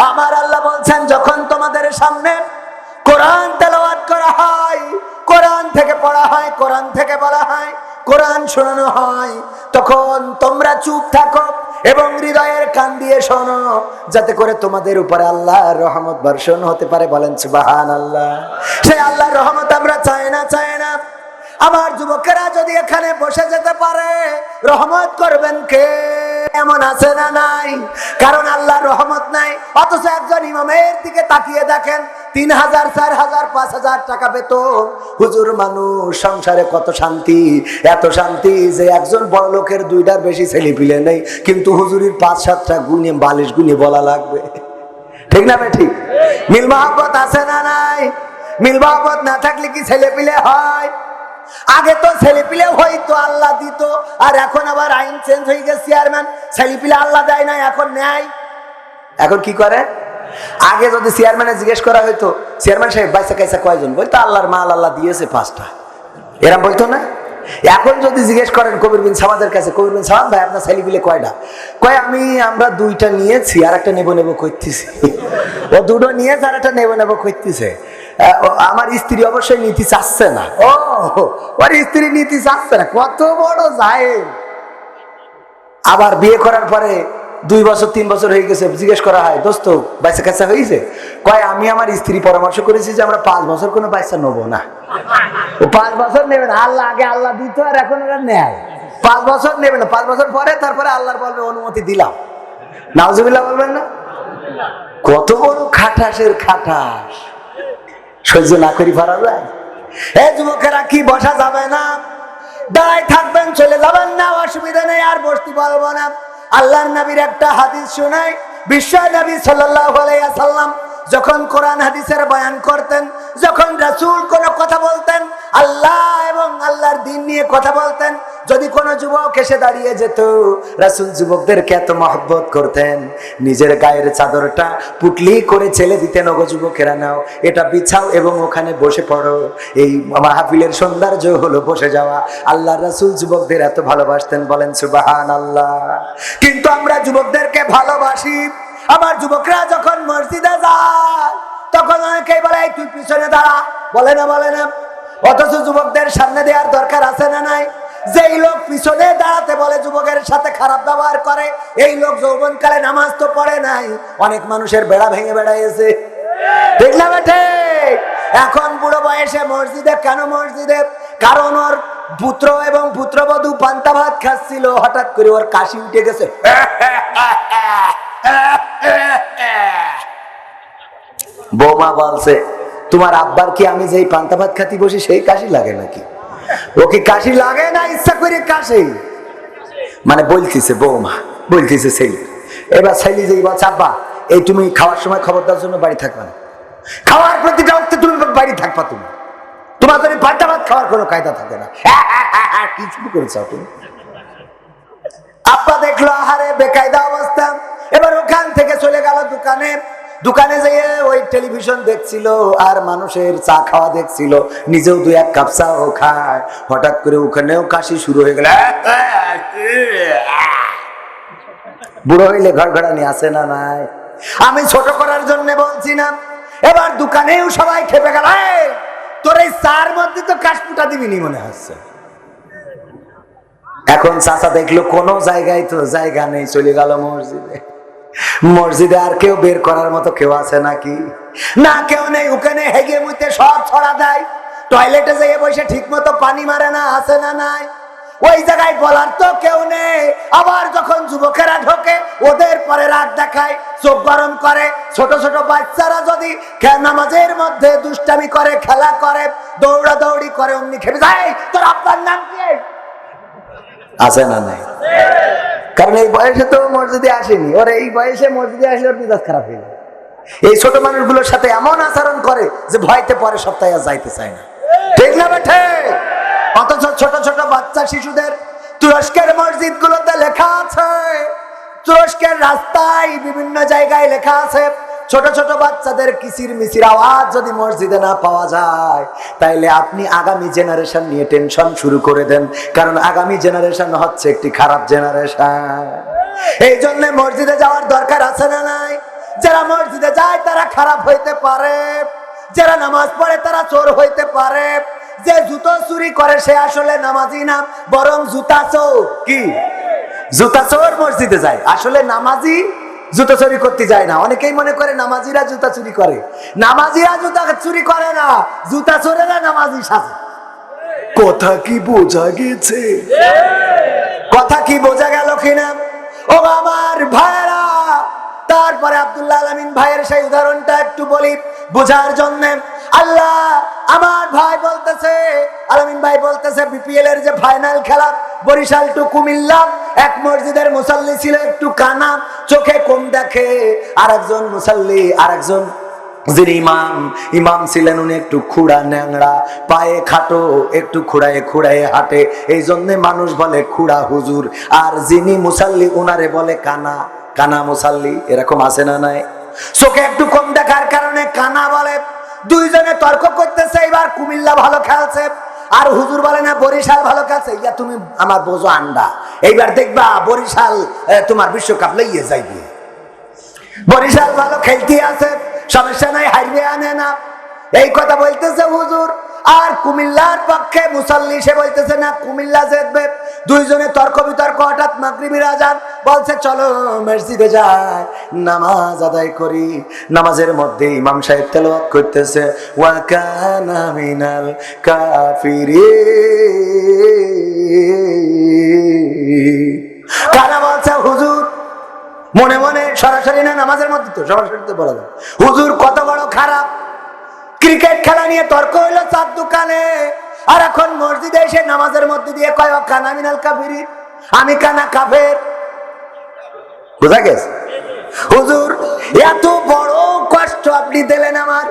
আমার আল্লাহ বলছেন, যখন তোমাদের সামনে কোরআন তেলাওয়াত করা হয়, কোরআন থেকে পড়া হয়, কোরআন থেকে বলা হয়, কোরআন শোনানো হয়, তখন তোমরা চুপ থাকো এবং হৃদয়ের কান দিয়ে শোনো, যাতে করে তোমাদের উপরে আল্লাহর রহমত বর্ষণ হতে পারে। বলেন সুবহানাল্লাহ। সেই আল্লাহর রহমত আমরা চাই না। আমার যুবকেরা যদি এখানে বসে যেতে পারে, রহমত করবেন কে? এমন আছে না নাই? কারণ আল্লাহর রহমত নাই, অথচ একজন ইমামের দিকে তাকিয়ে দেখেন, 3000 4000 5000 5,000 টাকা বেতন। হুজুর মানুষ, সংসারে কত শান্তি, এত শান্তি যে একজন বড় লোকের 2টার বেশি ছেলে পিলে নেই, কিন্তু হুজুরির 5-7টা গুণে বালিশ গুণে বলা লাগবে। ঠিক না ভাই? ঠিক। মিল মহব্বত আছে না নাই? মিল মহব্বত না থাকলে কি ছেলে পিলে হয়? আগে তো ছেলে পিলে হয়তো আল্লাহ দিত, আর এখন আবার আইন চেঞ্জ হয়ে গেছে, চেয়ারম্যান ছেলে পিলে আল্লাহ দেয় না, এখন নেয়। এখন কি করে? আগে যদি চেয়ারম্যানে জিজ্ঞেস করা হইতো, চেয়ারম্যান সাহেব বাইসা কাইসা কয়জন, বলতো আল্লাহর মাল আল্লাহ দিয়েছে 5টা, এরম বলতো না? এখন যদি জিজ্ঞেস করেন কবির বিন সামাদের কাছে, কবির বিন সামাদ ভাই আপনার ছেলে পিলে কয়টা? কয় আমরা 2টা নিয়েছি, আর একটা নেবো করতেছি। ও 2টো নিয়েছে, আর একটা নেবো করতেছে। আমার স্ত্রী অবশ্যই নীতি চাচ্ছে না। ওর স্ত্রী নীতি চাচ্ছে না, কত বড় জাহেল। আবার বিয়ে করার পরে 2 বছর 3 বছর হয়ে গেছে, জিজ্ঞেস করা হয় দোস্ত বাচ্চা কাচ্চা হয়েছে? কয় আমি আমার স্ত্রী পরামর্শ করেছি যে আমরা 5 বছর কোনো বাচ্চা নেবো না। ও 5 বছর নেবে না, আল্লাহ আগে আল্লাহ দিত, আর এখন ওরা নেয়। 5 বছর নেবে না, 5 বছর পরে তারপরে আল্লাহর বলবে অনুমতি দিলাম। নাউজুবিল্লাহ বলবেন না? কত বড় খাটাসের খাটাস, সহ্য না করি পারা যায়? যুবকেরা কি বসা যাবে না? দাঁড়াই থাকবেন, চলে যাবেন না, অসুবিধা নেই, আর বসতে বলবো না। আল্লাহর নবীর একটা হাদিস শোনাই। বিশ্ব নবী সাল্লাল্লাহু আলাইহি ওয়াসাল্লাম যখন কোরআন হাদিসের বয়ান করতেন, যখন রাসূল কোনো কথা বলতেন, আল্লাহ এবং আল্লাহর দ্বীন নিয়ে কথা বলতেন, যদি কোনো যুবক এসে দাঁড়িয়ে যেত, রাসূল যুবকদেরকে এত মহব্বত করতেন, নিজের গায়ের চাদরটা পুটলি করে ছেলে দিতেন, ওগো যুবকেরা নাও এটা বিছাও এবং ওখানে বসে পড়ো। এই মাহফিলের সৌন্দর্য হলো বসে যাওয়া। আল্লাহর রাসূল যুবকদের এত ভালোবাসতেন, বলেন সুবহানাল্লাহ। কিন্তু আমরা যুবকদেরকে ভালোবাসি, আমার যুবকরা যখন মসজিদে যায় তখন অনেকেই বলে তুই পিছনে দাঁড়া, বলে না। অথচ যুবকদের সামনে দেওয়ার দরকার আছে না নাই? যেই লোক পিছনে দাঁড়াতে বলে, যুবকের সাথে খারাপ ব্যবহার করে, এই লোক যৌবনকালে নামাজ তো পড়ে নাই, অনেক মানুষের বেড়া ভেঙে বেড়াইছে। ঠিক না বেঠে? এখন বুড়ো বয়সে মসজিদে কেন মসজিদে? কারণ ওর পুত্র এবং পুত্রবধূ পান্তা ভাত খাচ্ছিল, হঠাৎ করে ওর কাশি উঠে গেছে। বৌমা বলছে, তোমার আব্বার কি আমি যেই পান্তা ভাত খাতি বসি সেই কাশি লাগে নাকি? ও কি কাশি লাগে না ইচ্ছা করে কাশি? মানে বলতেছে বৌমা, বলতেছে ছেলে। এবার ছেলে যেই বলছে, আব্বা এই তুমি খাওয়ার সময় খবরদার জন্য বাড়ি থাকবা না, খাওয়ার প্রতিটা অর্থে তুমি বাড়ি থাকবা, তোমার যদি পান্তা ভাত খাওয়ার কোনো কায়দা থাকে না। কি শুরু করেছ তুমি? আব্বা দেখলো আহারে বেকায়দা অবস্থা, এবার ওখান থেকে চলে গেল দোকানে যেয়ে ওই টেলিভিশন দেখছিল আর মানুষের চা খাওয়া দেখছিল, নিজেও 2-1 কাপ চাও খায়। হঠাৎ করে ওখানেও কাশি শুরু হয়ে গেল। বুড়ো হইলে ঘড়ঘড়ানি আছে না নাই? আমি ছোট করার জন্য বলছি না। এবার দোকানেও সবাই খেপে গেল, তোর এই চার মধ্যে তো কাশপুটা দিবিনি মনে হচ্ছে। এখন চাচা দেখলো কোনো জায়গায় তো জায়গা নেই, চলে গেল মসজিদে আর কেউ বের করার মতো কেউ আছে নাকি? না, কেউ নেই। ওখানে হেগে মুইতে সব ছড়া দেয়, টয়লেটে যেয়ে বসে ঠিক মতো পানি মারে না, আছে না নাই? ওই জায়গায় বলার তো কেউ নেই। আবার যখন যুবকেরা ঢোকে ওদের পরে রাগ দেখায়, চোখ গরম করে। ছোট ছোট বাচ্চারা যদি নামাজের মধ্যে দুষ্টামি করে, খেলা করে, দৌড়াদৌড়ি করে, অমনি খেপে যায়, তোর আব্বার নাম কি? আছে না নাই? কারণ এই বয়সে তো মসজিদে আসেনি, ওর এই বয়সে মসজিদে আসলে ওর মেজাজ খারাপ হয়ে যায়। এই ছোট মানুষগুলোর সাথে এমন আচরণ করে যে ভয়তে পরে সপ্তাহে আর যাইতে চায় না। ঠিক না বেঠে? অথচ ছোট ছোট বাচ্চা শিশুদের তুরস্কের মসজিদ গুলোতে লেখা আছে, তুরস্কের রাস্তায় বিভিন্ন জায়গায় লেখা আছে, ছোট ছোট বাচ্চাদের কিচির মিচির আওয়াজ যদি মসজিদে না পাওয়া যায়, তাইলে আপনি আগামী জেনারেশন নিয়ে টেনশন শুরু করে দেন, কারণ আগামী জেনারেশন হচ্ছে একটি খারাপ জেনারেশন। এই জন্য মসজিদে যাওয়ার দরকার আছে না নাই? যারা মসজিদে যায় তারা খারাপ হইতে পারে, যারা নামাজ পড়ে তারা চোর হইতে পারে, যে জুতো চুরি করে সে আসলে নামাজি না, বরং জুতা চোর। কি জুতা চোর মসজিদে যায়, আসলে নামাজি জুতা চুরি করতে যায় না। অনেকেই মনে করে নামাজিরা জুতা চুরি করে, নামাজিরা জুতা চুরি করে না, জুতা চোরেরা নামাজি সাজে। কথা কি বোঝা গেছে? কথা কি বোঝা গেল কিনা ও আমার ভাইরা? তারপরে আব্দুল্লাহ আল আমিন ভাইয়ের সেই উদাহরণটা একটু বলি বোঝার জন্য। আল্লাহ আলামিন ভাই বলতেছে বিপিএল এর যে ফাইনাল খেলা বরিশাল টু কুমিল্লা, এক মসজিদের মুসাল্লি ছিল একটু কানা, চোখে কম দেখে, আরেকজন মুসাল্লি আরেকজন যিনি ইমাম ছিলেন উনি একটু খুড়া ন্যাংরা, পায়ে খাটো, একটু খুড়ায়ে খুড়ায়ে হাঁটে, এই জন্য মানুষ বলে খুড়া হুজুর। আর যিনি মুসাল্লি উনারে বলে কানা, কানা মুসাল্লি। এরকম আছে না নাই? চোখে একটু কম দেখার কারণে কানা বলে। দুইজনে তর্ক করতেছে, এবার কুমিল্লা ভালো খেলছে আর হুজুর বলে না বরিশাল ভালো খেলছে। ইয়া তুমি আমার বোঝো আন্ডা, এইবার দেখবা বরিশাল তোমার বিশ্বকাপ লইয়ে যাইবে। বরিশাল ভালো খেলতে আছে, সমস্যা নাই, হারবে আনে না, এই কথা বলতেছে হুজুর। আর কুমিল্লার পক্ষে মুসাল্লি সে বলতেছে না কুমিল্লা জিতবে। দুইজনে তর্ক বিতর্ক, হঠাৎ মাগরিবের আজান, বলছে চলো মসজিদে যাই নামাজ আদায় করি। নামাজের মধ্যে ইমাম সাহেব তেলাওয়াত করতেছে ওয়া কানা মিনাল কাফিরিন। কারা বলছে হুজুর, মনে মনে, সরাসরি না, নামাজের মধ্যে তো সরাসরি তো বলা যায়, হুজুর কত বড় খারাপ। ক্রিকেট খেলা নিয়ে তর্ক হইলো চার দোকানে, আর এখন মসজিদে এসে নামাজের মধ্যে দিয়ে কয় কানা মিনাল কাফিরিন, আমি কানা কাফের। বুঝা গেছে? হুজুর এত বড় কষ্ট আপনি দিলেন আমার,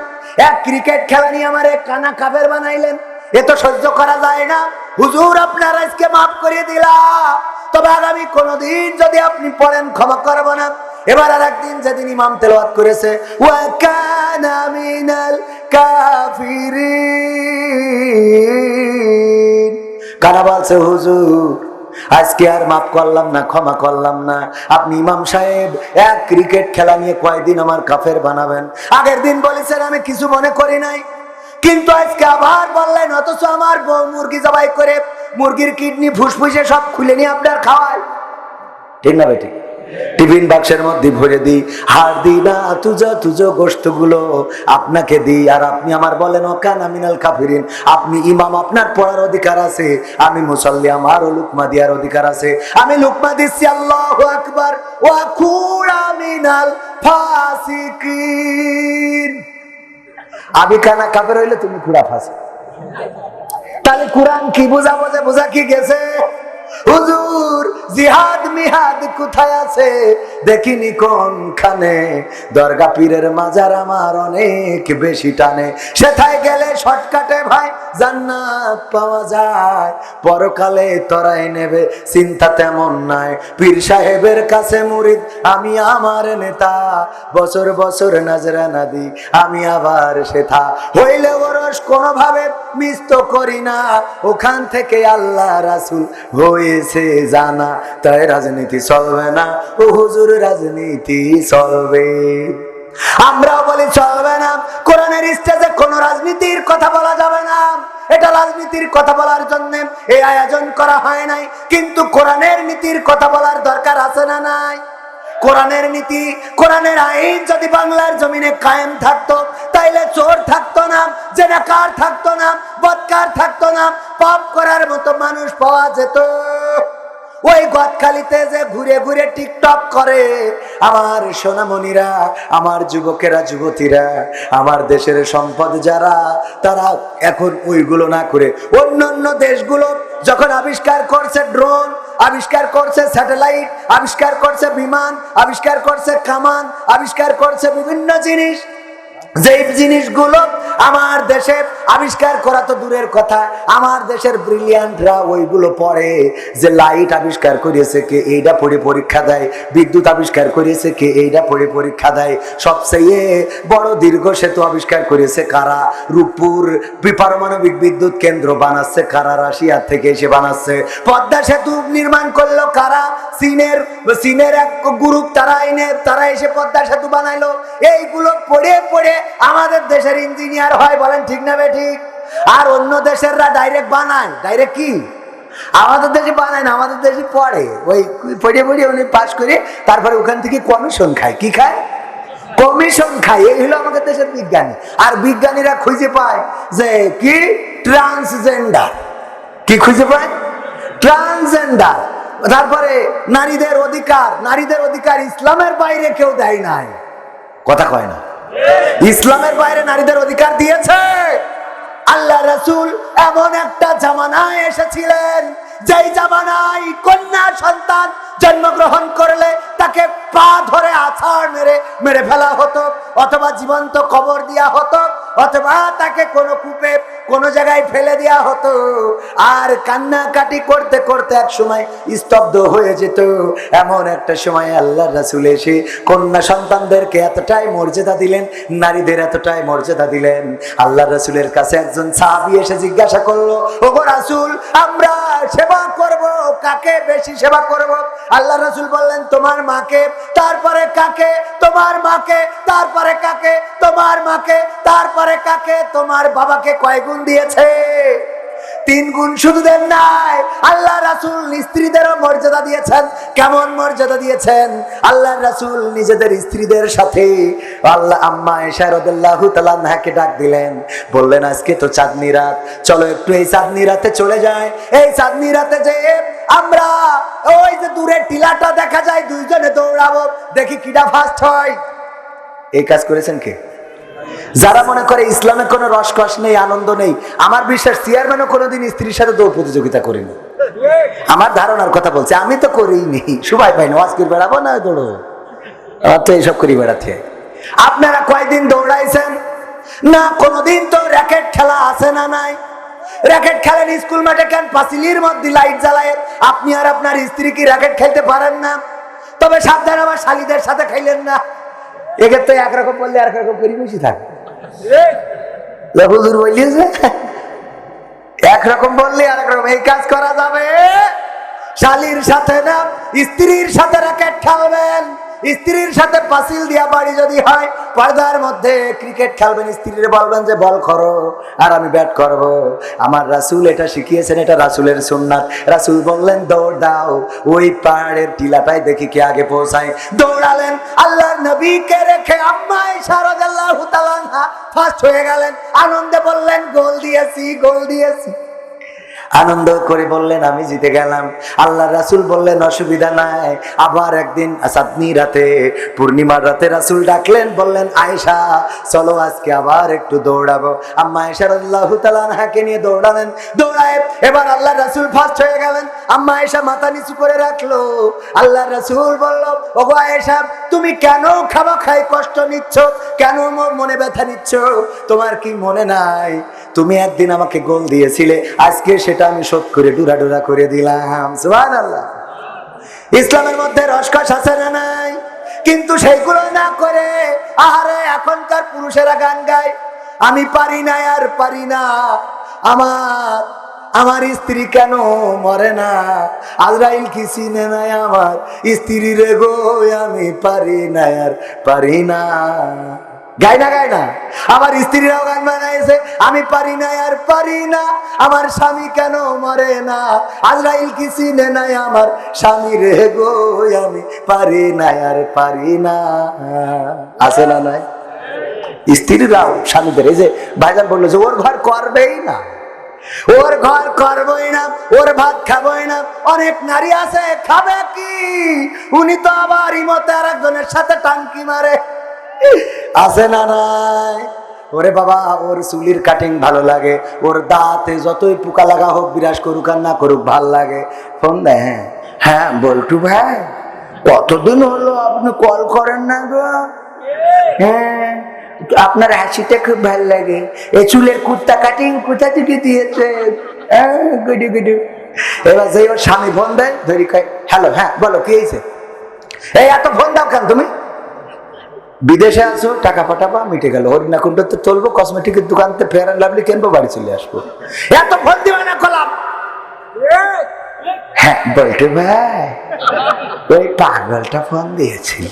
এক ক্রিকেট খেলা নিয়ে আমার এক কানা কাফের বানাইলেন, এ তো সহ্য করা যায় না। হুজুর আপনার আজকে মাফ করে দিলাম, তবে আগামী কোনদিন যদি আপনি পড়েন ক্ষমা করব না। এবার আর একদিন যেদিন ইমাম তেলাওয়াত করেছে ওয়া কানা মিনাল কাফিরিন, কারা বলছে হুজুর আজকে আর মাফ করলাম না, ক্ষমা করলাম না। আপনি ইমাম সাহেব এক ক্রিকেট খেলা নিয়ে কয়দিন আমার কাফের বানাবেন? আগের দিন বলেছেন আমি কিছু মনে করি নাই, কিন্তু আজকে আবার বললেন, অথচ আমার বউ মুরগি জবাই করে মুরগির কিডনি ফুসফুসে সব খুলে নিয়ে আপনার খাওয়ায়। ঠিক না বেটি? টিফিন বাক্সের মধ্যে ভরে দিই, হাড় দিই না, তুজো গোশত গুলো আপনাকে দিই, আর আপনি আমার বলেন ও কানা মিনাল কাফিরিন। আপনি ইমাম, আপনার পড়ার অধিকার আছে, আমি মুসাল্লি, আমারও লুকমা দেওয়ার অধিকার আছে, আমি লুকমা দিচ্ছি। আল্লাহু আকবার। ওয়া কুরা মিনাল ফাসিকিন। আমি কানা কাফের হইলে তুমি খুড়া ফাসিক। তাহলে কোরআন কি বোঝাবো, যে বোঝা কি গেছে? হুজুর জিহাদ মিহাদ কোথায় আছে দেখিনি কোনখানে, দরগা পীরের মাজার আমার অনেক বেশি টানে, সেথায় গেলে শর্টকাটে ভাই জান্নাত পাওয়া যায়, পরকালে তরাই নেবে চিন্তা তেমন নাই। পীর সাহেবের কাছে মুরিদ আমি আমার নেতা, বছর বছর নাজরানা দি আমি আবার সেথা, হইলে ওরস কোনোভাবে মিস তো করি না, ওখান থেকে আল্লাহ রাসূল হয়েছে জানা, তাই রাজনীতি চলবে না ও হুজুর, রাজনীতি চলবে। আমরা বলি চলবে না, কোরআনের স্টেজে কোন রাজনীতির কথা বলা যাবে না, এটা রাজনীতির কথা বলার জন্য এই আয়োজন করা হয় নাই, কিন্তু কোরআনের নীতির কথা বলার দরকার আছে না নাই? কোরআনের নীতি, কোরআনের আইন যদি বাংলার জমিনে কায়েম থাকতো, তাইলে চোর থাকতো না, জেনাকার থাকতো না, বদকার থাকতো না, পাপ করার মতো মানুষ পাওয়া যেত। ওই গদখালিতে যে ঘুরে ঘুরে টিকটক করে আমার সোনামণিরা, আমার যুবকেরা, যুবতীরা, আমার দেশের সম্পদ যারা, তারা এখন ওইগুলো না করে অন্যান্য দেশগুলো যখন আবিষ্কার করছে ড্রোন, আবিষ্কার করছে স্যাটেলাইট, আবিষ্কার করছে বিমান, আবিষ্কার করছে কামান, আবিষ্কার করছে বিভিন্ন জিনিস, যেই জিনিসগুলো আমার দেশে আবিষ্কার করা তো দূরের কথা, আমার দেশের ব্রিলিয়ান্টরা ওইগুলো পড়ে, যে লাইট আবিষ্কার করেছে কে, এইটা পড়ে পরীক্ষা দেয়, বিদ্যুৎ আবিষ্কার করেছে কে, এইটা পড়ে পরীক্ষা দেয়, সবচেয়ে বড় দীর্ঘ সেতু আবিষ্কার করেছে কারা, রূপপুর পারমাণবিক বিদ্যুৎ কেন্দ্র বানাচ্ছে কারা, রাশিয়া থেকে এসে বানাচ্ছে, পদ্মা সেতু নির্মাণ করলো কারা, চীনের এক গ্রুপ, তারা এসে পদ্মা সেতু বানাইলো। এইগুলো পড়ে পড়ে আমাদের দেশের ইঞ্জিনিয়ার হয়, বলেন ঠিক না ঠিক? আর অন্য দেশেররা ডাইরেক্ট বানায়, ডাইরেক্ট কি আমাদের দেশে বানায় না, আমাদের দেশে পড়ে, ওই পড়ে পড়ে উনি পাস করে তারপরে ওখান থেকে কমিশন খায়, কি খায়? কমিশন খায়। এই হলো আমাদের দেশের বিজ্ঞানী। আর বিজ্ঞানীরা খুঁজে পায় যে কি ট্রান্সজেন্ডার, কি খুঁজে পায়? ট্রান্সজেন্ডার। তারপরে নারীদের অধিকার, নারীদের অধিকার ইসলামের বাইরে কেউ দেয় নাই, কথা কয় না, ইসলামের বাইরে নারীদের অধিকার দিয়েছে। আল্লাহ রাসূল এমন একটা জামানায় এসেছিলেন যেই জামানায় কন্যা সন্তান জন্মগ্রহণ করলে তাকে পা ধরে আছাড় মেরে মেরে ফেলা হতো, অথবা জীবন্ত কবর দেওয়া হতো, অথবা তাকে কোনো কূপে কোনো জায়গায় ফেলে দেওয়া হতো। আর কান্নাকাটি করতে করতে এক সময় স্তব্ধ হয়ে যেত। এমন একটা সময় আল্লাহর রাসূল এসে কন্যা সন্তানদেরকে এতটাই মর্যাদা দিলেন, নারীদের এতটাই মর্যাদা দিলেন। আল্লাহর রাসূলের কাছে একজন সাহাবী এসে জিজ্ঞাসা করলো, ওগো রাসূল, আমরা সেবা করব, কাকে বেশি সেবা করব? আল্লাহর রাসূল বললেন, তোমার মাকে, তারপরে কাকে? তোমার মাকে, তারপরে কাকে? তোমার মাকে, তারপরে কাকে? তোমার বাবাকে কয় গুণ দিয়েছে? 3 গুণ শুধু দেন নাই, আল্লাহ রাসূল স্ত্রীদেরও মর্যাদা দিয়েছেন। কেমন মর্যাদা দিয়েছেন? আল্লাহ রাসূল নিজেদের স্ত্রীদের সাথে আল্লাহ আম্মা আয়েশা রাদিয়াল্লাহু তাআলা আনহাকে ডাক দিলেন, বললেন, আজকে তো চাঁদনি রাত, চলো একটু এই চাঁদনি রাতে চলে যাই। এই চাঁদনি রাতে যে আমরা ওই যে দূরে টিলাটা দেখা যায়, দুইজনে দৌড়াবো, দেখি কিডা ফার্স্ট হয়। এই কাজ করেছেন কে? যারা মনে করে ইসলামে কোনো রসকস নেই, আনন্দ নেই, আমার বিশ্বাস চেয়ারম্যানও কোনোদিন স্ত্রীর সাথে দৌড় প্রতিযোগিতা করেনি। আমার ধারণার কথা বলছে, আমি তো করিনি, সবাই পাই না, ওয়াজ করে বেড়াবো না দৌড়ো, আমার তো এইসব করি বেড়াতে। আপনারা কয়দিন দৌড়াইছেন? না, কোনোদিন তো র্যাকেট খেলা আছে না নাই? র্যাকেট খেলেন স্কুল মাঠে, কেন পাঁচিলের মধ্যে লাইট জ্বালায়? আপনি আর আপনার স্ত্রী কি র্যাকেট খেলতে পারেন না? তবে সাবধান, আবার শালীদের সাথে খাইলেন না। এদের তো একরকম বললে আর একরকম পরিবেশই থাকে। হুজুর বলিয়েছে একরকম বললে আর একরকম, এই কাজ করা যাবে? শালীর সাথে না, স্ত্রীর সাথে র্যাকেট খেলবেন, স্ত্রীর সাথে পাঁচিল দিয়া বাড়ি যদি হয়, পর্দার মধ্যে ক্রিকেট খেলবেন, স্ত্রীর বলবেন যে বল করো আর আমি ব্যাট করব। আমার রাসূল এটা শিখিয়েছেন, এটা রাসূলের সুন্নাত। রাসূল বললেন, দৌড় দাও, ওই পাহাড়ের টিলাটায় দেখি কে আগে পৌঁছায়। দৌড়ালেন, আল্লাহর নবীকে রেখে আম্মা আয়েশা রাদিয়াল্লাহু তাআলা আনহা ফার্স্ট হয়ে গেলেন। আনন্দে বললেন, গোল দিয়েছি, গোল দিয়েছি। আনন্দ করে বললেন, আমি জিতে গেলাম। আল্লাহ রাসূল বললেন, অসুবিধা নাই। আবার একদিন চাঁদনি রাতে, পূর্ণিমার রাতে রাসূল ডাকলেন, বললেন, আয়েশা চলো আজকে আবার একটু দৌড়াবো। আম্মা আয়েশা রাদিয়াল্লাহু তাআলা আনহাকে নিয়ে দৌড়ালেন। দৌড়ায় এবার আল্লাহ রাসূল ফার্স্ট হয়ে গেলেন। আম্মা আয়েশা মাথা নিচু করে রাখলো। আল্লাহ রাসূল বলল, ওগো আয়েশা, তুমি কেন খাওয়া খাই কষ্ট নিচ্ছ? কেন মনে ব্যথা নিচ্ছ? তোমার কি মনে নাই তুমি একদিন আমাকে গোল দিয়েছিলে? আজকে সেটা আমি শোধ করে ডুরা ডুরা করে দিলাম। সুবহানাল্লাহ। ইসলামের মধ্যে রসকস আছে না নাই? কিন্তু সেইগুলো না করে আহারে এখনকার পুরুষেরা গান গায়, আমি পারি না আর পারি না, আমার স্ত্রী কেন মরে না, আজরাইল কি চিনে নাই আমার স্ত্রী রে গো, আমি পারি না আর পারি না। গায় না, গায় না? আমার স্ত্রীরাও গান বানাইছে, আমি পারি না আর পারি না, আমার স্বামী কেন মরে না, আজরাইল কি চিনে নাই আমার স্বামী রে গো, আমি পারি না আর পারি না। আছে না নাই? স্ত্রীরাও স্বামীদের, এই যে ভাইজান বললো যে ওর ঘর করবেই না, ওর ঘর করবই না, ওর ভাত খাবই না। অনেক নারী আছে, খাবে কি? উনি তো আবার ইমতে আর একজনের সাথে টাঙ্কি মারে। আছে না নাই? ওরে বাবা, ওর চুলির কাটিং ভালো লাগে, ওর দাঁতে যতই পোকা লাগা হোক, বিরাজ করুক আর না করুক, ভাল লাগে। ফোন দেয়, হ্যাঁ হ্যাঁ বল্টু ভাই, কতদিন হলো আপনি কল করেন না গো? হ্যাঁ, আপনার হাসিটা খুব ভালো লাগে, এই চুলের কুর্তা কাটিং কোথা থেকে দিয়েছে? গুডু গুডু। এবার যে ওর স্বামী ফোন দেয়, ধরি কয়, হ্যালো, হ্যাঁ বলো কি হয়েছে? এই এত ফোন দাও কেন তুমি? বিদেশে আছো, টাকা পাঠাবা, মিটে গেল। হরিণাকুণ্ডতে চলবো, কসমেটিকের দোকানতে ফেয়ার অ্যান্ড লাভলি কিনবো, বাড়ি চলে আসবো। এত ফোন দিবে না কলাম। হ্যাঁ বলতে ভাই, ওই পাগলটা ফোন দিয়েছিল।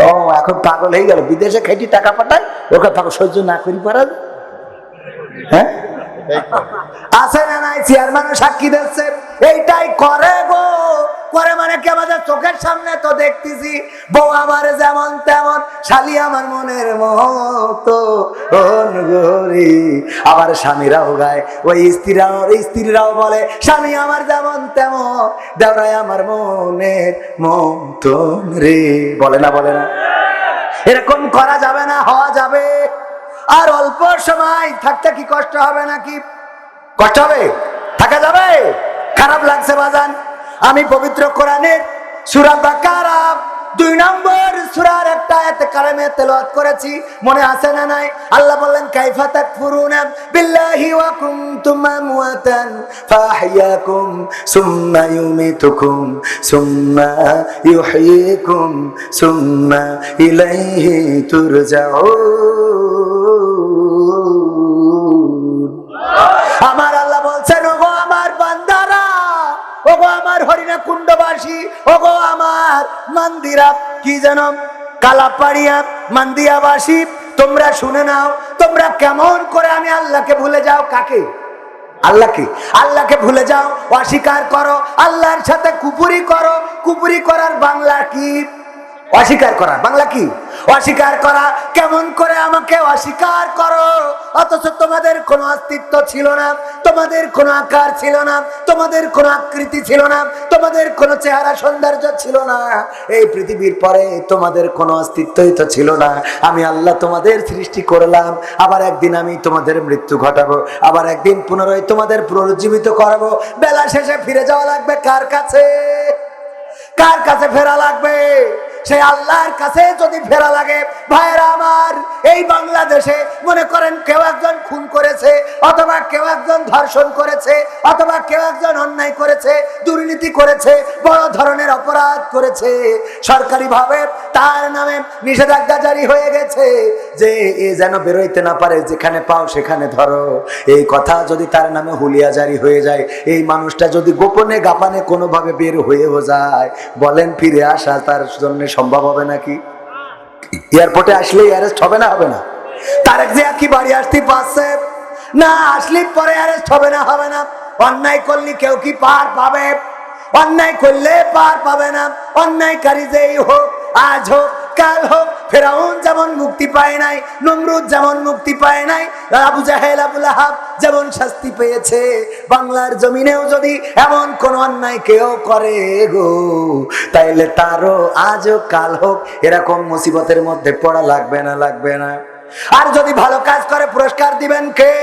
ও এখন পাগল হয়ে গেল, বিদেশে খাইটি টাকা পাঠায়, ওকে পাগল সহ্য না করি পারা। হ্যাঁ আছে না নাই? চেয়ারম্যানও সাক্ষী দিচ্ছে, এইটাই করে গো। করে মানে কি? আমাদের চোখের সামনে তো দেখতেছি, বউ আমার যেমন তেমন, শালি আমার মনের মতো গরি। আবার স্বামীরাও গায়, ওই স্ত্রীরাও বলে, স্বামী আমার যেমন তেমন, দেওরাই আমার মনের মতন রে। বলে না, বলে না? এরকম করা যাবে না, হওয়া যাবে। আর অল্প সময় থাকতে কি কষ্ট হবে নাকি? কষ্ট হবে? থাকা যাবে? খারাপ লাগছে বাজান? আমি পবিত্র কোরআনের সূরা বাকারা 2 নম্বর সূরার একটা আয়াতে কারিমে তেলাওয়াত করেছি, মনে আছে না নাই? আল্লাহ বললেন কাইফা তাকফুরুনা বিল্লাহি ওয়া কুনতুম আমওয়াতান ফাহইয়াকুম সুম্মা ইউমিতুকুম সুম্মা ইউহয়িকুম সুম্মা ইলাইহি তুরজাউন। আমার আল্লাহ বলছেন, ওগো আমার বান্দারা, ওগো আমার হরিণা কুণ্ডবাসী, ওগো আমার মন্দিরা, কি জানো কালাপাড়িয়া মন্দিয়াবাসী, তোমরা শুনে নাও, তোমরা কেমন করে আমি আল্লাহকে ভুলে যাও। কাকে? আল্লাহকে। আল্লাহকে ভুলে যাও, অস্বীকার করো, আল্লাহর সাথে কুপুরি করো। কুপুরি করার বাংলা কি? অস্বীকার করা। বাংলা কি? অস্বীকার করা। কেমন করে আমাকে অস্বীকার করো, অথচ তোমাদের কোনো অস্তিত্ব ছিল না, তোমাদের কোনো আকার ছিল না, তোমাদের কোনো আকৃতি ছিল না, তোমাদের কোনো চেহারা সৌন্দর্য ছিল না, এই পৃথিবীর পরে তোমাদের কোনো অস্তিত্বই তো ছিল না। আমি আল্লাহ তোমাদের সৃষ্টি করলাম, আবার একদিন আমি তোমাদের মৃত্যু ঘটাবো, আবার একদিন পুনরায় তোমাদের পুনরুজ্জীবিত করাবো। বেলা শেষে ফিরে যাওয়া লাগবে কার কাছে? কার কাছে ফেরা লাগবে? সেই আল্লাহর কাছে যদি ফেরা লাগে, ভাইরা আমার, এই বাংলাদেশে মনে করেন কেউ একজন খুন করেছে, অথবা কেউ একজন ধর্ষণ করেছে, অথবা কেউ একজন অন্যায় করেছে, দুর্নীতি করেছে, বড় ধরনের অপরাধ করেছে, সরকারিভাবে তার নামে নিষেধাজ্ঞা জারি হয়ে গেছে যে এ যেন বেরোইতে না পারে, যেখানে পাও সেখানে ধরো। এই কথা যদি তার নামে হুলিয়া জারি হয়ে যায়, এই মানুষটা যদি গোপনে গাপানে কোনোভাবে বের হয়েও যায়, বলেন ফিরে আসা তার জন্য সম্ভব হবে নাকি? এয়ারপোর্টে আসলে অ্যারেস্ট হবে না? হবে না? তারেক জিয়া কি বাড়ি আসতে পারছে না? আসলে পরে অ্যারেস্ট হবে না? হবে না? অন্যায় করলে কেউ কি পার পাবে? অন্যায় করলে পার পাবে না। অন্যায়কারী যেই হোক, আজ হোক কাল হোক, ফেরাউন যেমন মুক্তি পায় নাই, নমরুদ যেমন মুক্তি পায় নাই, আবু জাহেল আবু লাহাব যেমন শাস্তি পেয়েছে, বাংলার জমিনেও যদি এমন কোন অন্যায় কেউ করে গো, তাইলে তারও আজ হোক কাল হোক এরকম মুসিবতের মধ্যে পড়া লাগবে না? লাগবে না? আর যদি ভালো কাজ করে পুরস্কার দিবেন কে?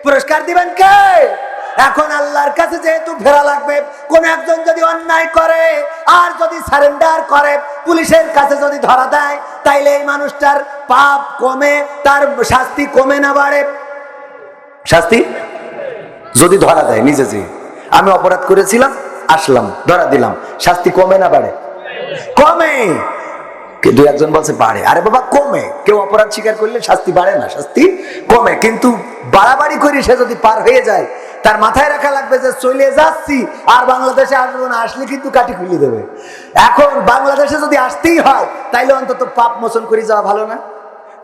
পুরস্কার দিবেন কে? এখন আল্লাহর কাছে যেহেতু ফেরা লাগবে, কোন একজন যদি অন্যায় করে আর যদি সারেন্ডার করে, পুলিশের কাছে যদি ধরা দেয়, তাইলে এই মানুষটার পাপ কমে, তার শাস্তি কমে না বাড়ে? শাস্তি যদি ধরা দেয়, নিজে যে আমি অপরাধ করেছিলাম, আসলাম, ধরা দিলাম, শাস্তি কমে না বাড়ে? কমে। দু একজন বলছে বাড়ে। আরে বাবা, কমে। কেউ অপরাধ স্বীকার করলে শাস্তি বাড়ে না, শাস্তি কমে। কিন্তু বাড়াবাড়ি করে সে যদি পার হয়ে যায়, তার মাথায় রাখা লাগবে যে চলে যাচ্ছি, আর বাংলাদেশে আসবো না, আসলে কিন্তু কাটি খুলে দেবে। এখন বাংলাদেশে যদি আসতেই হয়, তাইলে অন্তত পাপ মোচন করে যাওয়া ভালো না?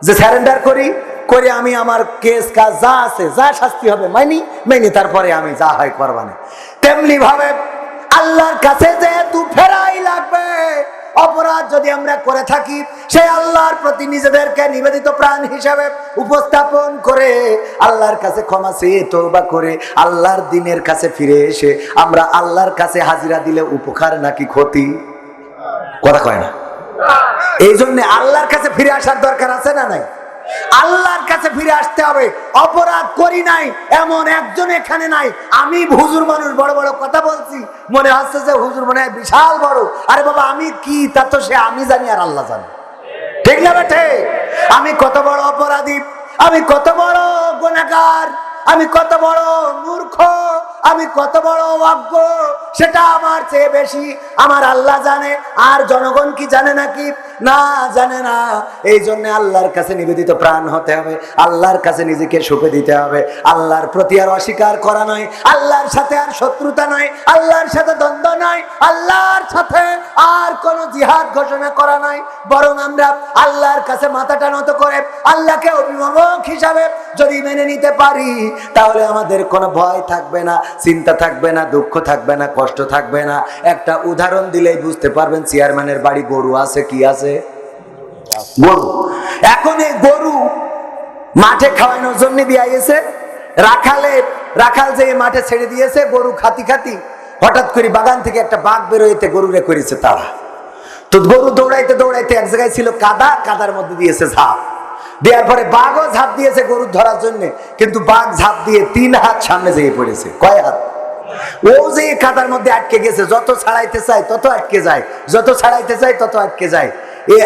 যে স্যারেন্ডার করি, করে আমি আমার কেস কাজ যা আছে, যা শাস্তি হবে মাইনি, তারপরে আমি যা হয় করবানে। তেমনি ভাবে আল্লাহর কাছে যেহেতু ফেরাই লাগবে, অপরাধ যদি আমরা করে থাকি, সেই আল্লাহর প্রতি নিজেদেরকে নিবেদিত প্রাণ হিসাবে উপস্থাপন করে আল্লাহর কাছে ক্ষমা চেয়ে তওবা করে আল্লাহর দিনের কাছে ফিরে এসে আমরা আল্লাহর কাছে হাজিরা দিলে উপকার নাকি ক্ষতি? কথা কয় না। এই জন্য আল্লাহর কাছে ফিরে আসার দরকার আছে না নাই? আল্লাহর কাছে ফিরে আসতে হবে। অপরাধ করি নাই এমন একজন এখানে নাই। আমি হুজুর মানুষ, বড় বড় কথা বলছি, মনে হচ্ছে যে হুজুর মনে হয় বিশাল বড়। আরে বাবা, আমি কি তা তো সে আমি জানি আর আল্লাহ জানে, ঠিক না বেটে? আমি কত বড় অপরাধী, আমি কত বড় গুনাহগার, আমি কত বড় মূর্খ, আমি কত বড় অজ্ঞ, সেটা আমার চেয়ে বেশি আমার আল্লাহ জানে। আর জনগণ কি জানে নাকি? না, জানে না। এই জন্য আল্লাহর কাছে নিবেদিত প্রাণ হতে হবে, আল্লাহর কাছে নিজেকে সঁপে দিতে হবে। আল্লাহর প্রতি আর অস্বীকার করা নয়, আল্লাহর সাথে আর শত্রুতা নয়, আল্লাহর সাথে দ্বন্দ্ব নয়, আল্লাহর সাথে আর কোন জিহাদ ঘোষণা করা নয়। বরং আমরা আল্লাহর কাছে মাথাটা নত করে আল্লাহকে অভিভাবক হিসাবে যদি মেনে নিতে পারি, তাহলে আমাদের কোনো ভয় থাকবে না, চিন্তা থাকবে না, দুঃখ থাকবে না, কষ্ট থাকবে না। একটা উদাহরণ দিলেই বুঝতে পারবেন। চেয়ারম্যানের বাড়ি গরু আছে, কি আছে? গরু। এখন এই গরু মাঠে খাওয়ানোর জন্য দিয়ে গেছে, রাখাল যে মাঠে ছেড়ে দিয়েছে, গরু খাতি খাতি হঠাৎ করে বাগান থেকে একটা বাঘ বেরোইতে গরুরে করেছে তারা। তো গরু দৌড়াইতে দৌড়াইতে এক জায়গায় ছিল কাদা, কাদার মধ্যে দিয়েছে ঝাঁপ। দেওয়ার পরে বাঘও ঝাঁপ দিয়েছে গরু ধরার জন্য, কিন্তু বাঘ ঝাঁপ দিয়ে 3 হাত সামনে যেয়ে পড়েছে। কয় হাত? ও যে কাদার মধ্যে আটকে গেছে, যত ছাড়াইতে চায় তত আটকে যায়, যত ছাড়াইতে চায় তত আটকে যায়।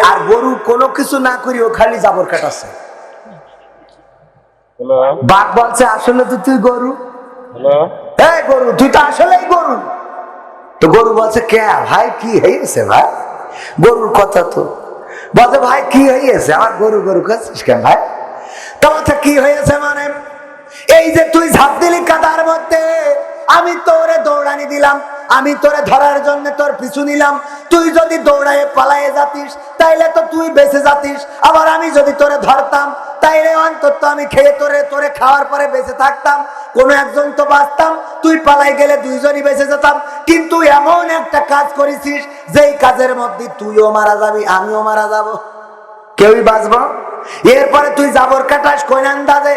আর গরু কোনো কিছু না করি ও খালি জাবর কাটাচ্ছে। বাঘ বলছে আসলে তো তুই গরু, হ্যাঁ গরু, তুই তো আসলেই গরু। তো গরু বলছে কে ভাই, কি হয়েছে ভাই? গরুর কথা তো বলছে ভাই কি হয়েছে, আমার গরু গরু করছিস কেন ভাই? তোমার কি হয়েছে মানে, এই যে তুই ঝাঁপ দিলি কাদার মধ্যে, আমি তোরে দৌড়ানি দিলাম, আমি তোরে ধরার জন্য তোর পিছু নিলাম। তুই যদি দৌড়ায় পালায়ে যাতিস তাইলে তো তুই বেঁচে যাতিস, আবার আমি যদি তোরে ধরতাম তাইলে অন্তত আমি খেয়ে তোরে খাওয়ার পরে বেঁচে থাকতাম, কোনো একজন তো বাঁচতাম, তুই পালাই গেলে দুইজনই বেঁচে যেতাম। কিন্তু এমন একটা কাজ করেছিস যেই কাজের মধ্যে তুইও মারা যাবি, আমিও মারা যাব, কেউই বাঁচবো। এরপরে তুই জাবর কাটাস কোন আন্দাজে?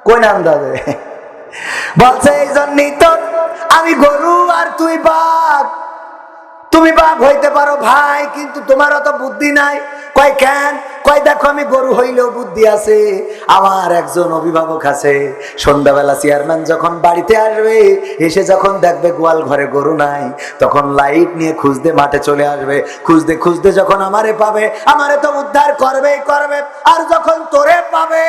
কোন আন্দাজে? বলছে এই জন্যই তো আমি গরু আর তুই বাঘ। তুমি বাঘ হইতে পারো ভাই, কিন্তু তোমার অত বুদ্ধি নাই। কয় কেন? কয় দেখো আমি গরু হইলেও বুদ্ধি আছে। আমার একজন অভিভাবক আছে, সন্ধ্যাবেলা চেয়ারম্যান যখন বাড়িতে আসবে, এসে যখন দেখবে গোয়াল ঘরে গরু নাই, তখন লাইট নিয়ে খুঁজতে মাঠে চলে আসবে। খুঁজতে খুঁজতে যখন আমারে পাবে, আমারে তো উদ্ধার করবেই করবে। আর যখন তোরে পাবে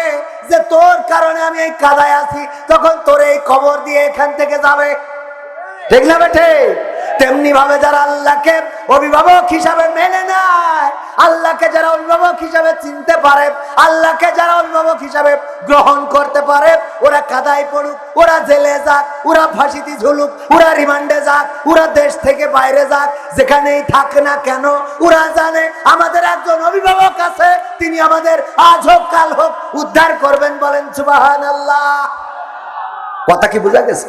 যে তোর কারণে আমি এই কাদায় আছি, তখন তোরে এই খবর দিয়ে এখান থেকে যাবে। ঠিক না বেঠে? তেমনি ভাবে যারা আল্লাহকে অভিভাবক হিসাবে মেনে নেয়, আল্লাহকে যারা অভিভাবক হিসাবে চিনতে পারে, আল্লাহকে যারা অভিভাবক হিসাবে গ্রহণ করতে পারে, ওরা কাদায় পড়ুক, ওরা জেলে যাক, ওরা ফাঁসিতে ঝুলুক, ওরা রিমান্ডে যাক, ওরা দেশ থেকে বাইরে যাক, যেখানেই থাক না কেন, ওরা জানে আমাদের একজন অভিভাবক আছে, তিনি আমাদের আজ হোক কাল হোক উদ্ধার করবেন। বলেন সুবহানাল্লাহ। কথা কি বোঝা গেছে?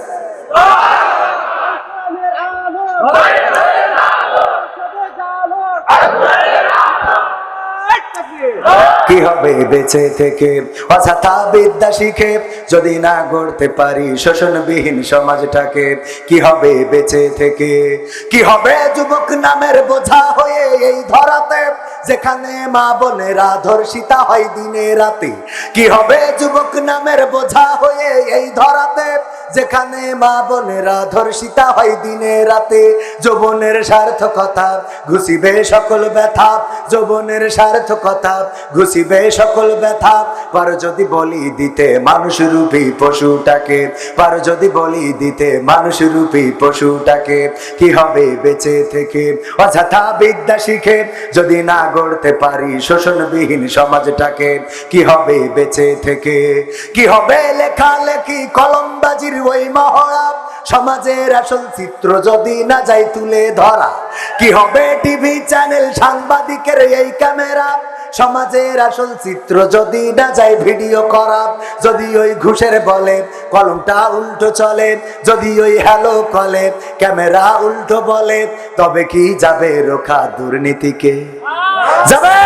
কি হবে বেঁচে থেকে অযথা বিদ্যা শিখে, যদি না গড়তে পারি শোষণবিহীন সমাজটাকে? কি হবে বেঁচে থেকে? কি হবে যুবক নামের বোঝা হয়ে এই ধরাতে, যেখানে মা বোনেরা ধর্ষিতা হয় দিনে রাতে? কি হবে যুবক নামের বোঝা হয়ে এই ধরাতে, যেখানে মা বোনেরা ধর্ষিতা হয় দিনে রাতে? যৌবনের সার্থকতা ঘুষিবে সকল ব্যথা, যৌবনের সার্থকতা ঘুষিবে সকল ব্যথা। পারো যদি বলি দিতে মানুষ রূপী পশুটাকে, পারো যদি বলি দিতে মানুষ রূপী পশুটাকে? কি হবে বেঁচে থেকে অযথা বিদ্যা শিখে, যদি না গড়তে পারি শোষণবিহীন সমাজটাকে? কি হবে বেঁচে থেকে? কি হবে লেখালেখি কলমবাজির ওই মহড়া, সমাজের আসল চিত্র যদি না যাই তুলে ধরা? কি হবে টিভি চ্যানেল সাংবাদিকের এই ক্যামেরা, সমাজের আসল চিত্র যদি না যায় ভিডিও করা? যদি ওই ঘুষের বলে কলমটা উল্টো চলে, যদি ওই হ্যালো কলে ক্যামেরা উল্টো বলে, তবে কি যাবে রোখা দুর্নীতিকে? যাবে?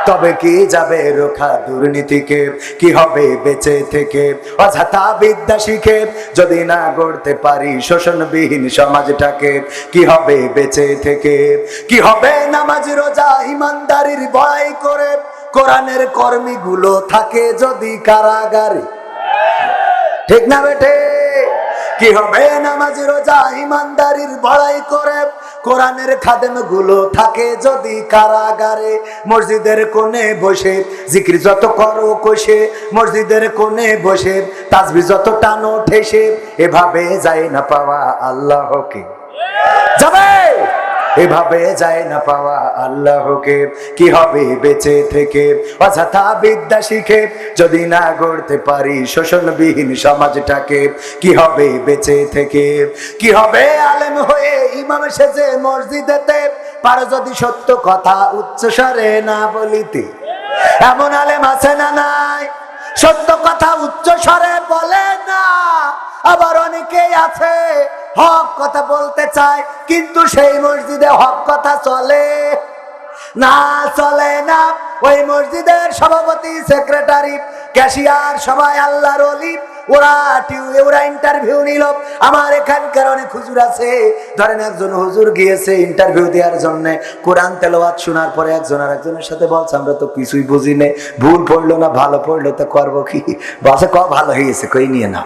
তবে কি যাবে রোখা দুর্নীতিকে? কি হবে বেঁচে থেকে অযথা বিদ্যা শিখে, যদি না গড়তে পারি শোষণবিহীন সমাজটাকে? কি হবে বেঁচে থেকে? কি হবে নামাজ রোজা ইমানদারির বড়াই করে, কোরআনের কর্মীগুলো থাকে যদি কারাগারে? ঠিক না বেটে? কি হবে নামাজ রোজা ইমানদারির বড়াই করে, কোরআনের খাদেম গুলো থাকে যদি কারাগারে? মসজিদের কোণে বসে জিকির যত করো কষে, মসজিদের কোণে বসে তাসবিহ যত টানো ঠেসে, এভাবে যায় না পাওয়া আল্লাহকে? যাবে? এভাবে যায় না পাওয়া আল্লাহকে? কি হবে বেঁচে থেকে অযথা বিদ্যা শিখে, যদি না গড়তে পারি শোষণবিহীন সমাজটাকে? কি হবে বেঁচে থেকে? কি হবে আলেম হয়ে ইমাম সেজে মসজিদেতে, পারো যদি সত্য কথা উচ্চস্বরে না বলিতে? এমন আলেম আছে না নাই? সত্য কথা উচ্চস্বরে বলে না। আবার অনেকেই আছে হক কথা বলতে চায়, কিন্তু সেই মসজিদে হক কথা চলে। না চলে না। ওই মসজিদের সভাপতি, সেক্রেটারি, ক্যাশিয়ার সবাই আল্লাহর ওলি। ওরা ইন্টারভিউ নিল। আমার এখানকার অনেক হুজুর আছে, ধরেন একজন হুজুর গিয়েছে ইন্টারভিউ দেওয়ার জন্য, কোরআন তেলাওয়াত শোনার পরে একজন আর একজনের সাথে বলছে আমরা তো কিছুই বুঝি না, ভুল পড়লো না ভালো পড়লো তো করবো কি? বলছে ভালো হয়েছে, কই নিয়ে না।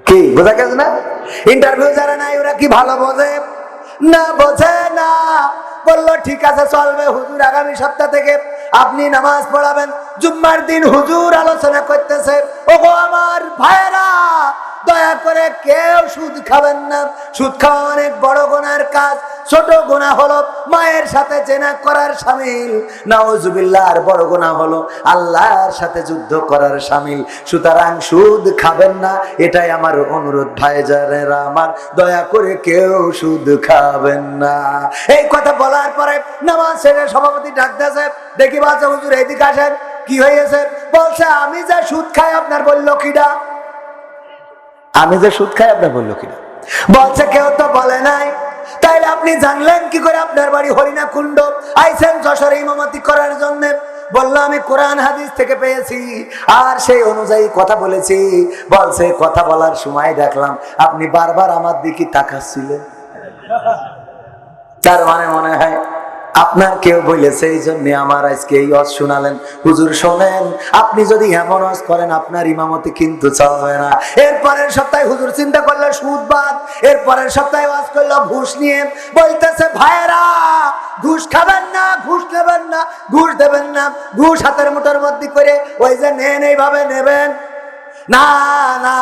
কি বোঝা গেছে না? ইন্টারভিউ যারা নাই ওরা কি ভালো বোঝে? না, বোঝে না। বললো ঠিক আছে চলবে, হুজুর আগামী সপ্তাহ থেকে আপনি নামাজ পড়াবেন। জুম্মার দিন হুজুর আলোচনা করতেছে, ওগো আমার ভাইরা, দয়া করে কেউ সুদ খাবেন না। সুদ খাওয়া অনেক বড় গুনার কাজ। ছোট গুনাহ হলো মায়ের সাথে জেনা করার শামিল, নাউজুবিল্লাহ। আর বড় গুনাহ হলো আল্লাহর সাথে যুদ্ধ করার শামিল। সুতরাং সুদ খাবেন না, এটাই আমার অনুরোধ ভাইজানেরা আমার, দয়া করে কেউ সুদ খাবেন না। এই কথা বলার পরে নামাজ শেষে সভাপতি ডাকতেছে, দেখি বলছে হুজুর এদিকে আসেন। কি হয়েছে? বলছে আমি যে সুদ খাই আপনার বললো কিনা? আমি যে সুদ খাই আপনার বললো কিনা? বলছে কেউ তো বলে নাই। তাইলে আপনি জানলেন কি করে? আপনার বাড়ি হরিণা কুণ্ড, আইসেন যশোরে ইমামতি করার জন্য। বললো আমি কোরআন হাদিস থেকে পেয়েছি আর সেই অনুযায়ী কথা বলেছি। বলছে কথা বলার সময় দেখলাম আপনি বারবার আমার দিকে তাকাচ্ছিলেন, তার মানে মনে হয় আপনার কেউ বলেছে, এই জন্য আমার আজকে এই ওয়াজ শোনালেন। হুজুর শোনেন, আপনি যদি এমন ওয়াজ করেন আপনার ইমামতি কিন্তু চলবে না। এরপরের সপ্তাহে হুজুর চিন্তা করলো সুদ বাদ, এরপরের সপ্তাহে ওয়াজ করলো ঘুষ নিয়ে। বলতেছে ভাইয়েরা, ঘুষ খাবেন না, ঘুষ নেবেন না, ঘুষ দেবেন না। ঘুষ হাতের মুঠোর মধ্যে করে ওই যে নেন এইভাবে নেবেন না। না,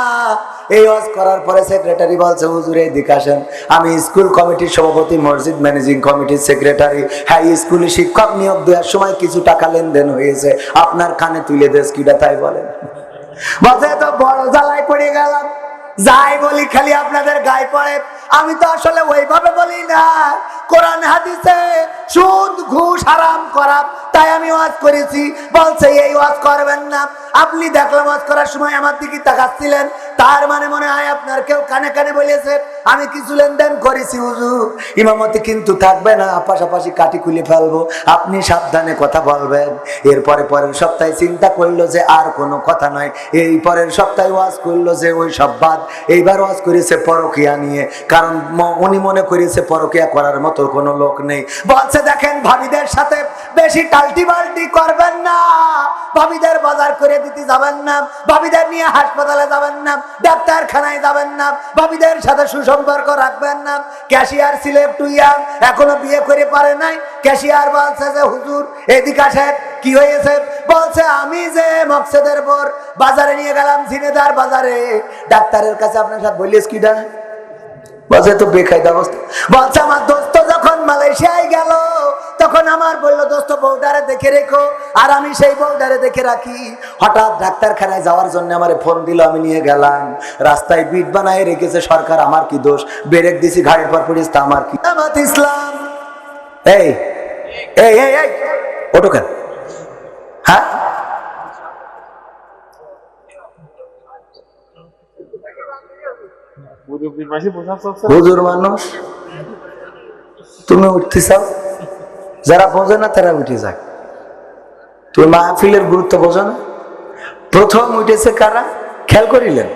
এই ওয়াজ করার পরে সেক্রেটারি বলছে হুজুর এদিকে আসেন, আমি স্কুল কমিটির সভাপতি, মসজিদ ম্যানেজিং কমিটির সেক্রেটারি। হ্যাঁ, স্কুলে শিক্ষক নিয়োগ দেওয়ার সময় কিছু টাকা লেনদেন হয়েছে, আপনার কানে তুলে দেশ কিটা তাই বলেন। বলছে তো বড় জ্বালায় পড়ে গেলাম, যাই বলি খালি আপনাদের গায়ে পড়ে। আমি তো আসলে ওইভাবে বলি না, কোরআন হাদিসে সুদ ঘুষ হারাম করা, তাই আমি ওয়াজ করেছি। বলছে এই ওয়াজ করবেন না। আপনি দেখলাম ওয়াজ করার সময় আমার দিকে তাকাচ্ছিলেন, তার মানে মনে হয় আপনার কেউ কানে কানে বলেছে আমি কিছু লেনদেন করেছি। হুজুর ইমামতি কিন্তু থাকবে না, পাশাপাশি কাটি খুলে ফেলবো, আপনি সাবধানে কথা বলবেন। এরপরে পরের সপ্তাহে চিন্তা করলো যে আর কোনো কথা নয়। এই পরের সপ্তাহে ওয়াজ করলো যে ওই সব বাদ। এইবার ওয়াজ করেছে পরকিয়া নিয়ে, কারণ উনি মনে করেছে পরকিয়া করার মতো কোনো লোক নেই। বলছে দেখেন ভাবিদের সাথে বেশি টালটি বাল্টি করবেন না, ভাবিদের বাজার করে দিতে যাবেন না, ভাবিদের নিয়ে হাসপাতালে যাবেন না, ডাক্তারখানায় যাবেন না, ভাবিদের সাথে সুসম্পর্ক রাখবেন না। ক্যাশিয়ার সিলেব টুইয়াম এখনো বিয়ে করে পারে নাই। ক্যাশিয়ার বলছে যে হুজুর এদিকে আসেন, কি হয়েছে? বলছে আমি যে মকসেদের পর বাজারে নিয়ে গেলাম, ঝিনেদার বাজারে, ডাক্তারের কাছে আপনার সাথে বলিস কিটা? বলছে তো বেকায়দা অবস্থা। বলছে আমার দোস্ত যখন মালয়েশিয়ায় গেল তখন আমার বললো দোস্ত বউডারে দেখে রেখো, আর আমি সেই বউডারে দেখে রাখি। হঠাৎ ডাক্তারখানায় যাওয়ার জন্য আমার ফোন দিল, আমি নিয়ে গেলাম। রাস্তায় বিট বানায় রেখেছে সরকার, আমার কি দোষ? ব্রেক দিছি, ঘাড়ের পর পড়িস, তা আমার কি? ইসলাম এই এই এই এই ওটো কেন? হ্যাঁ, হুজুর মানুষ, তুমি উঠতে চাও, যারা বোঝে না তারা উঠে যায়। তুমি মাহফিলের গুরুত্ব বোঝো না? প্রথম উঠেছে কারা খেয়াল করিলেন?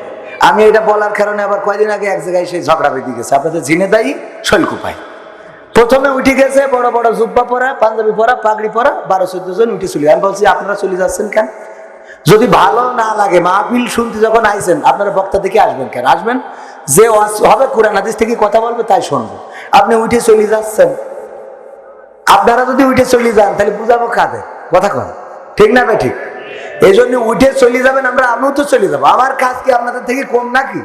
আমি এটা বলার কারণে আবার কয়দিন আগে এক জায়গায় সেই ঝগড়া বেঁধে গেছে, আপনাদের ঝিনেদাই শৈলকুপায়। প্রথমে উঠে গেছে বড় বড় জুব্বা পরা, পাঞ্জাবি পরা, পাগড়ি পরা, 12-14 জন উঠে চলে। আমি বলছি আপনারা চলে যাচ্ছেন কেন? যদি ভালো না লাগে, মাহফিল শুনতে যখন আইছেন আপনারা বক্তা দেখে আসবেন কেন? আসবেন যে হবে কোরআন হাদিস থেকে কথা বলবে তাই শুনবো। আপনি উঠে চলে যাচ্ছেন। আপনারা যদি উঠে চলে যান তাহলে বুঝাবো কাদের? কথা কন, ঠিক না ভাই? ঠিক। এই জন্য উঠে চলে যাবেন, আমিও তো চলে যাবো। আমার কাজ কি আপনাদের থেকে কম নাকি?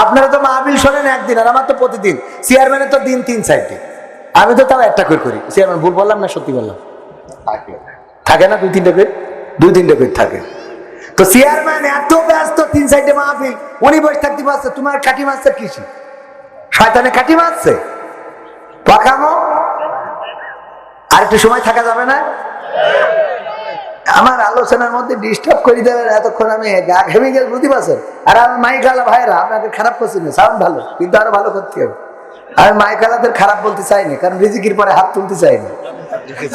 আপনারা তো মাহফিল শোনেন একদিন, আর আমার তো প্রতিদিন। চেয়ারম্যানের তো দিন 3-4টে, আমি তো তাও একটা করে করি। চেয়ারম্যান ভুল বললাম না সত্যি বললাম? থাকে না 2-3টে পেট থাকে। তো চেয়ারম্যান এত ব্যস্ত, 3-4টে মাহফিল, উনি বসে থাকতে পারছে। তোমার কাঠি মারছে কিসে? শয়তানে কাঠি মারছে পাকামো। আর একটু সময় থাকা যাবে না? আমার আলোচনার মধ্যে ডিস্টার্ব করে দেবেন এতক্ষণ, আমি গা ঘেমে গেলে বুঝতে পারছেন। আর আমি মাইকালা ভাইরা আপনাকে খারাপ করছি না, সাউন্ড ভালো, কিন্তু আরো ভালো করতে হবে। আমি মাইকালাদের খারাপ বলতে চাই না, কারণ রিজিকির পরে হাত তুলতে চাই না।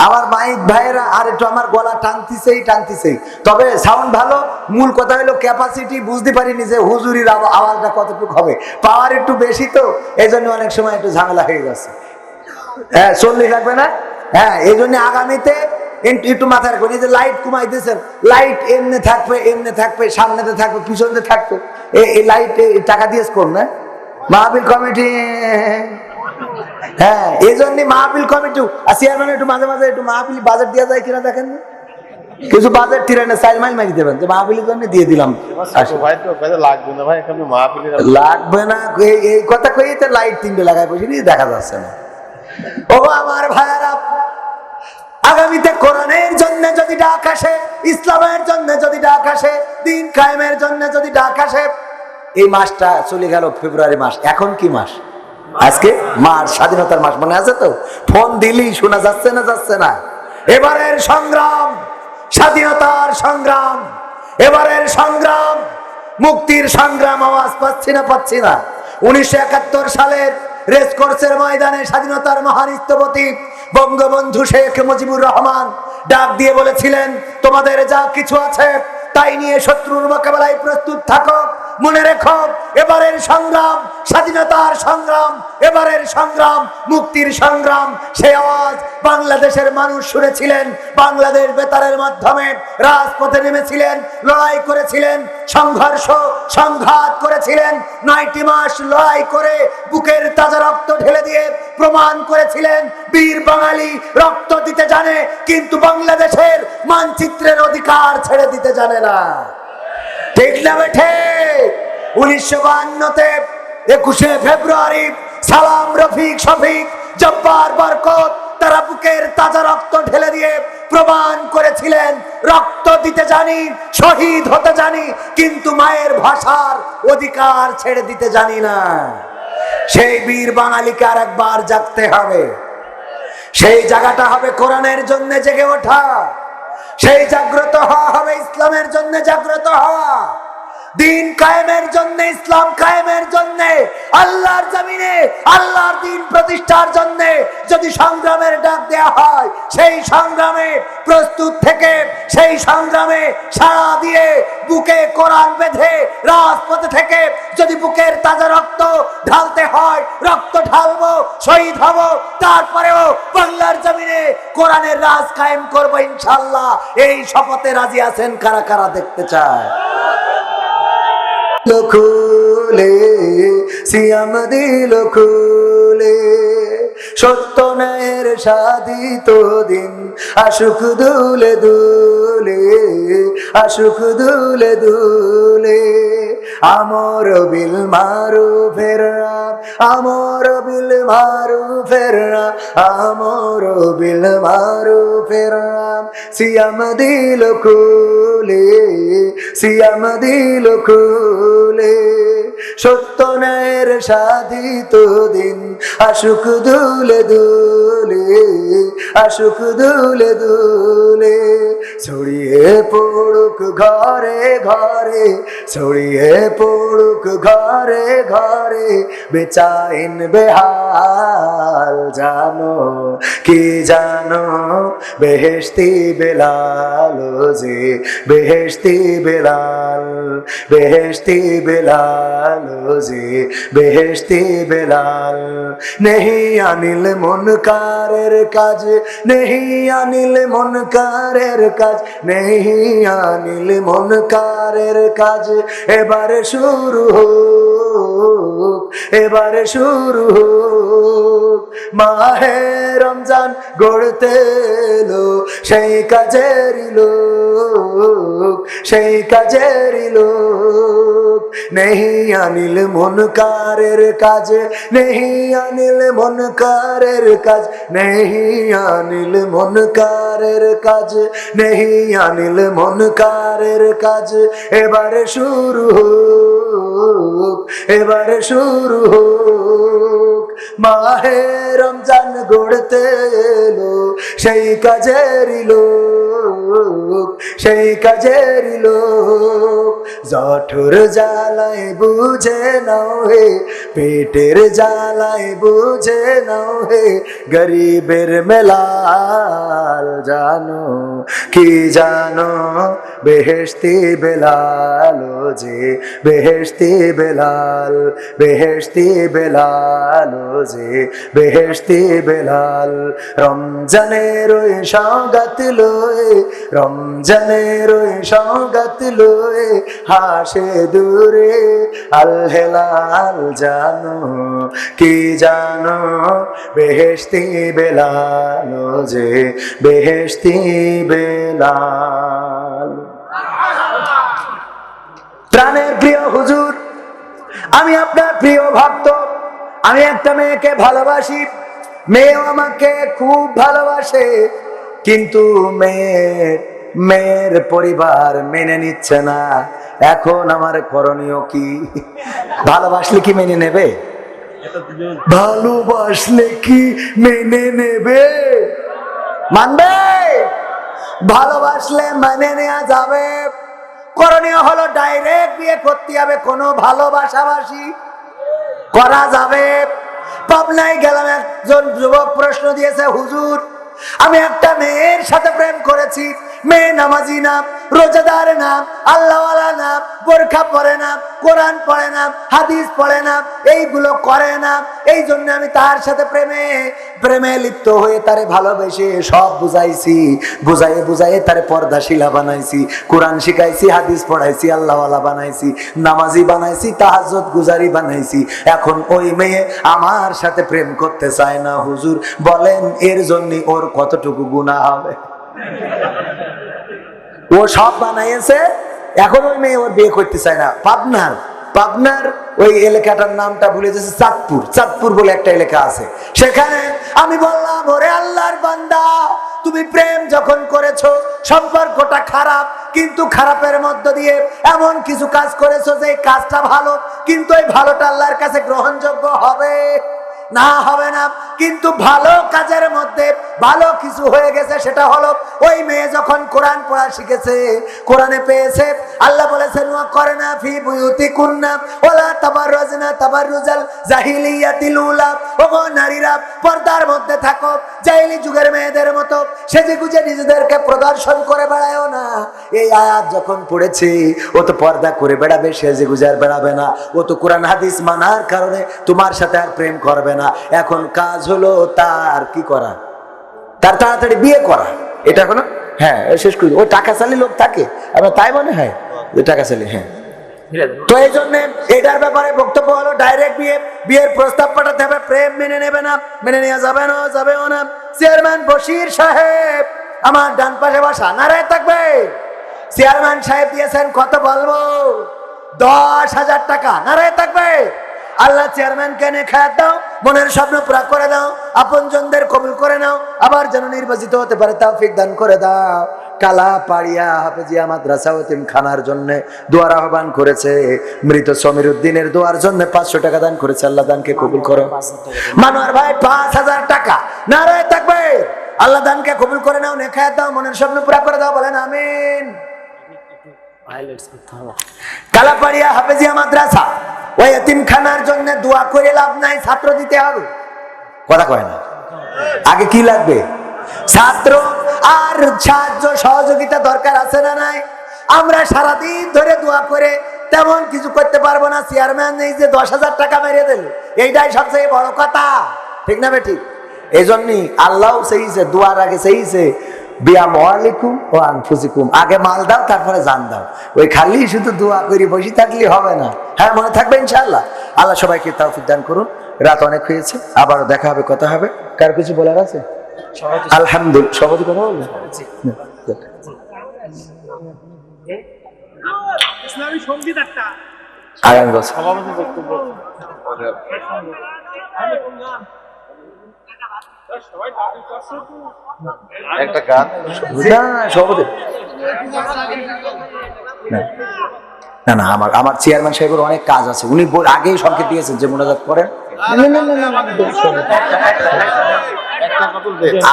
আমার মাইক ভাইয়েরা আর একটু আমার গলা টানতিছেই, তবে সাউন্ড ভালো। মূল কথা হলো ক্যাপাসিটি বুঝতে পারিনি যে হুজুরির আওয়াজটা কতটুকু হবে, পাওয়ার একটু বেশি তো এই জন্য অনেক সময় একটু ঝামেলা হয়ে গেছে। হ্যাঁ, 40 লাগবে না? হ্যাঁ, এই জন্য আগামীতে একটু মাথায় রাখবেন, এই যে লাইট কমাই দিয়েছেন, লাইট এমনি থাকবে, সামনেতে থাকবে, পিছনে থাকবে। এই লাইট টাকা দিয়েছ কোন না মাহফিল কমিটি। হ্যাঁ, এই জন্য মাহফিল কমিটি চেয়ারম্যান একটু মাঝে মাঝে একটু মাহফিল বাজেট দেওয়া যায় কিনা দেখেন, কিছু বাজেট তিরানে 4 মাইল মারি দেবেন যে মাহফিলের জন্য দিয়ে দিলাম। লাগবে না এই কথা কই, লাইট 3টে লাগায় বসে দেখা যাচ্ছে না। ও আমার ভাইয়ারা, আগামীতে কোরআনের জন্য যদি ডাক আসে, ইসলামের জন্য যদি ডাক আসে, দিন কায়েমের জন্য যদি ডাক আসে, এই মাসটা চলে গেল ফেব্রুয়ারি মাস, এখন কি মাস? আজকে মার্চ, স্বাধীনতার মাস, মনে আছে তো? ফোন দিলি শোনা যাচ্ছে না? এবারের সংগ্রাম স্বাধীনতার সংগ্রাম, এবারের সংগ্রাম মুক্তির সংগ্রাম, আওয়াজ পাচ্ছি না। 1971 সালের রেসকোর্সের ময়দানে স্বাধীনতার মহান স্থপতি বঙ্গবন্ধু শেখ মুজিবুর রহমান ডাক দিয়ে বলেছিলেন, তোমাদের যা কিছু আছে তাই নিয়ে শত্রুর মোকাবেলায় প্রস্তুত থাকো। মনে রেখো, এবারের সংগ্রাম স্বাধীনতার সংগ্রাম, এবারের সংগ্রাম মুক্তির সংগ্রাম। সেই আওয়াজ বাংলাদেশের মানুষ শুনেছিলেন। বাংলাদেশ বেতারের মাধ্যমে রাজপথে নেমেছিলেন, লড়াই করেছিলেন, সংঘাত করেছিলেন। 9টি মাস লড়াই করে বুকের তাজা রক্ত ঢেলে দিয়ে প্রমাণ করেছিলেন বীর বাঙালি রক্ত দিতে জানে, কিন্তু বাংলাদেশের মানচিত্রের অধিকার ছেড়ে দিতে জানে না। ঠিক না বেঠে? 1952-তে 21শে ফেব্রুয়ারি সালাম, রফিক, শফিক, জব্বার, বরকত তারা বুকের তাজা রক্ত ঢেলে দিয়ে প্রমাণ করেছিলেন রক্ত দিতে জানি, শহীদ হতে জানি, কিন্তু মায়ের ভাষার অধিকার ছেড়ে দিতে জানি না। সেই বীর বাঙালিকে আর একবার জাগতে হবে। সেই জায়গাটা হবে কোরআনের জন্য জেগে ওঠা, সেই জাগ্রত হওয়া হবে ইসলামের জন্য জাগ্রত হওয়া, দিন কায়েমের জন্য, ইসলাম কায়েমের জন্য, আল্লাহর জমিনে আল্লাহর দিন প্রতিষ্ঠার জন্য যদি সংগ্রামের ডাক দেয়া হয়, সেই সংগ্রামে প্রস্তুত থেকে, সেই সংগ্রামে সাড়া দিয়ে বুকে কোরআন বেঁধে রাজপথে থেকে যদি বুকের তাজা রক্ত ঢালতে হয়, রক্ত ঢালবো, শহীদ হব, তারপরেও বাংলার জমিনে কোরআনের রাজ কায়েম করবো ইনশাআল্লাহ। এই শপথে রাজি আছেন কারা কারা? দেখতে চায়। খুলে সিয়াম দিল খুলে, সত্য ন্যায়ের সাধিত দিন আশুক দুলে দুলে, আশুক দুলে দুলে। আমর বিল মারু ফেরা, আমর বিল মারু ফেরা, আমর বিল মারু ফেরা। সিয়াম দিল খুলে, সিয়াম দিল খুলে, সত্য ন্যায়ের সাধিত দিন আশুক দুলে দুলে, আশুক দুলে দুলে। ছড়িয়ে পড়ুক ঘরে ঘরে, ছড়িয়ে পড়ুক ঘরে ঘরে, বেচাইন বেহাল জানো কি জানো, বেহেশতি বেলাল যে, বেহেশতি বেলাল, বেহেশতি বেলাল যে, বেহেশতি বেলাল। নেহি আনিল মুনকারের কাজ, নেহি আনিল মুনকারের কাজ, নেহি আনিল মুনকারের কাজ। এবারে শুরু হোক, এবারে শুরু হোক, মাহে রমজান গড়তে এলো সেই কাজেরই লোক, সেই কাজেরই লোক। নেহি আনিল মুনকারের কাজ, নেহি আনিল মুনকারের কাজ, নেহি আনিল মুনকারের কাজ, নেহি আনিল মুনকারের কাজ। এবারে শুরু হোক, এবারে শুরু হোক, মাহে রমজান গড়তে এলো সেই কাজেরই লোক, সেই কাজেরই লোক। জঠর জ্বালায় বুঝে নাও হে, পেটের জ্বালায় বুঝে নাও হে, গরিবের মেলাল জানো কি জানো, বেহেশতি বেলাল ও যে বেহেশতি বেলাল, বেহেশতি বেলাল ও যে বেহেশতি বেলাল। রমজানের ওই সওগাত লয়ে, রমজানের ওই সওগাত লয়ে হাসে দূরে আল হেলাল জানো কি জানো, বেহেশতি বেলাল ও যে বেহেশতি বেলাল। প্রাণের প্রিয় হুজুর, আমি আপনার প্রিয় ভক্ত। আমি একটা মেয়েকে ভালোবাসি, মেয়েও আমাকে খুব ভালোবাসে, কিন্তু মেয়ের পরিবার মেনে নিচ্ছে না। এখন আমার করণীয় কি? ভালোবাসলে কি মেনে নেবে? ভালোবাসলে কি মেনে নেবে? মানবে? ভালোবাসলে মেনে নেওয়া যাবে। করণীয় হলো ডাইরেক্ট বিয়ে করতে হবে, কোনো ভালোবাসাবাসি করা যাবে। পাবনায় গেলাম, একজন যুবক প্রশ্ন দিয়েছে, হুজুর আমি একটা মেয়ের সাথে প্রেম করেছি, মেয়ে নামাজি না, রোজাদার না, আল্লাহওয়ালা না, বোরখা পরে না, কোরআন পড়ে না, হাদিস পড়ে না, এইগুলো করে না। এই জন্য আমি তার সাথে প্রেমে লিপ্ত হয়ে তারে ভালোবেসে সব বুঝাইছি, বুঝাইয়ে বুঝাইয়ে তারে পর্দাশীলা বানাইছি, কোরআন শিখাইছি, হাদিস পড়াইছি, আল্লাহওয়ালা বানাইছি, নামাজি বানাইছি, তাহাজ্জুদ গুজারি বানাইছি। এখন ওই মেয়ে আমার সাথে প্রেম করতে চায় না। হুজুর বলেন এর জন্য ওর কতটুকু গুনাহ হবে? ও সব বানাইছে, এখন ওই মেয়ে ওর বিয়ে করতে চায় না। পাবনার ওই এলাকাটার নামটা ভুলে যাচ্ছে, চাঁদপুর বলে একটা এলাকা আছে। সেখানে আমি বললাম, ওরে আল্লাহর বান্দা, তুমি প্রেম যখন করেছো, সম্পর্কটা খারাপ, কিন্তু খারাপের মধ্য দিয়ে এমন কিছু কাজ করেছো যে কাজটা ভালো, কিন্তু এই ভালোটা আল্লাহর কাছে গ্রহণযোগ্য হবে না? হবে না। কিন্তু ভালো কাজের মধ্যে ভালো কিছু হয়ে গেছে, সেটা হলো ওই মেয়ে যখন কোরআন পড়া শিখেছে, কোরআনে পেয়েছে, আল্লাহ বলেছেন ওয়া করনা ফি বুয়ুতিকুন্না ওয়ালা তাবাররাজনা তাবাররুজাল জাহিলিয়াতিল উলা। ওগো নারীরা, পর্দার মধ্যে থাকো, জাহিলি যুগের মেয়েদের মতো সেজেগুজে নিজেদেরকে প্রদর্শন করে বেড়ায়ও না। এই আয়াত যখন পড়েছি, ও তো পর্দা করে বেড়াবে, সেজেগুজে আর বেড়াবে না। ও তো কোরআন হাদিস মানার কারণে তোমার সাথে আর প্রেম করবে না। এখন কাজ হলো তার কি করা? তার তাড়াতাড়ি বিয়ে করা। এটা হলো হ্যাঁ শেষ করি। ও টাকা চালি লোক থাকে, আপনার তাই মনে হয়? টাকা চালি, হ্যাঁ। তো এই জন্য এটার ব্যাপারে বক্তব্য হলো ডাইরেক্ট বিয়ের প্রস্তাব পাঠাতে হবে। প্রেম মেনে নেবে না, মেনে নেওয়া যাবেও না। চেয়ারম্যান বশির সাহেব আমার ডান পাশে বসা, নারায় থাকবে। চেয়ারম্যান সাহেব দিয়েছেন কত বলবো? 10,000 টাকা। নারায় থাকবে। আল্লাহ চেয়ারম্যানকে নেখায়াত দাও, মনের স্বপ্ন পুরা করে দাও, আপনজনদের কবুল করে নাও, আবার যেন নির্বাচিত হতে পারে তৌফিক দান করে দাও। কালাপাড়িয়া হাফেজিয়া মাদ্রাসা এতিমখানার জন্য দোয়ার আহ্বান করেছে। মৃত সমীর উদ্দিনের দোয়ার জন্য 500 টাকা দান করেছে। আল্লাহ দানকে কবুল করো। মানোয়ার ভাই 5,000 টাকা। নারায়ে তাকবীর। আল্লাহ দানকে কবুল করে নাও, নেখায়াত দাও, মনের স্বপ্ন পুরা করে দাও। বলেন আমিন। কালাপাড়িয়া হাফেজিয়া মাদ্রাসা ওই এতিমখানার জন্য দোয়া করে লাভ নাই, ছাত্র দিতে হবে। কথা কয় না? আগে কি লাগবে? ছাত্র আর সাহায্য সহযোগিতা দরকার আছে না নাই? আমরা সারাদিন ধরে দোয়া করে তেমন কিছু করতে পারবো না। চেয়ারম্যান এই যে 10,000 টাকা মেরে দিল, এইটাই সবচেয়ে বড় কথা, ঠিক না বেঠিক? এই জন্যই আল্লাহ চাইছে, দোয়ার আগে চাইছে বিআমওয়ালিকুম ওয়া আনফুসিকুম, আগে মাল দাও তারপরে জান দাও। ওই খালি শুধু দোয়া করি বসে থাকলে হবে না। হ্যাঁ, মনে থাকবে ইনশাআল্লাহ। আল্লাহ সবাইকে তৌফিক দান করুন। রাত অনেক হয়েছে, আবারও দেখা হবে, কথা হবে। কার কিছু বলার আছে? আলহামদুলিল্লাহ। সভাপতি কথা বলবেন? ইসলামী সঙ্গীত একটা আগামী বছর সভাপতি বক্তব্য একটা গান না সভাপতি না আমার চেয়ারম্যান সাহেবের অনেক কাজ আছে। উনি আগেই সংকেত দিয়েছেন যে মোনাজাত করেন।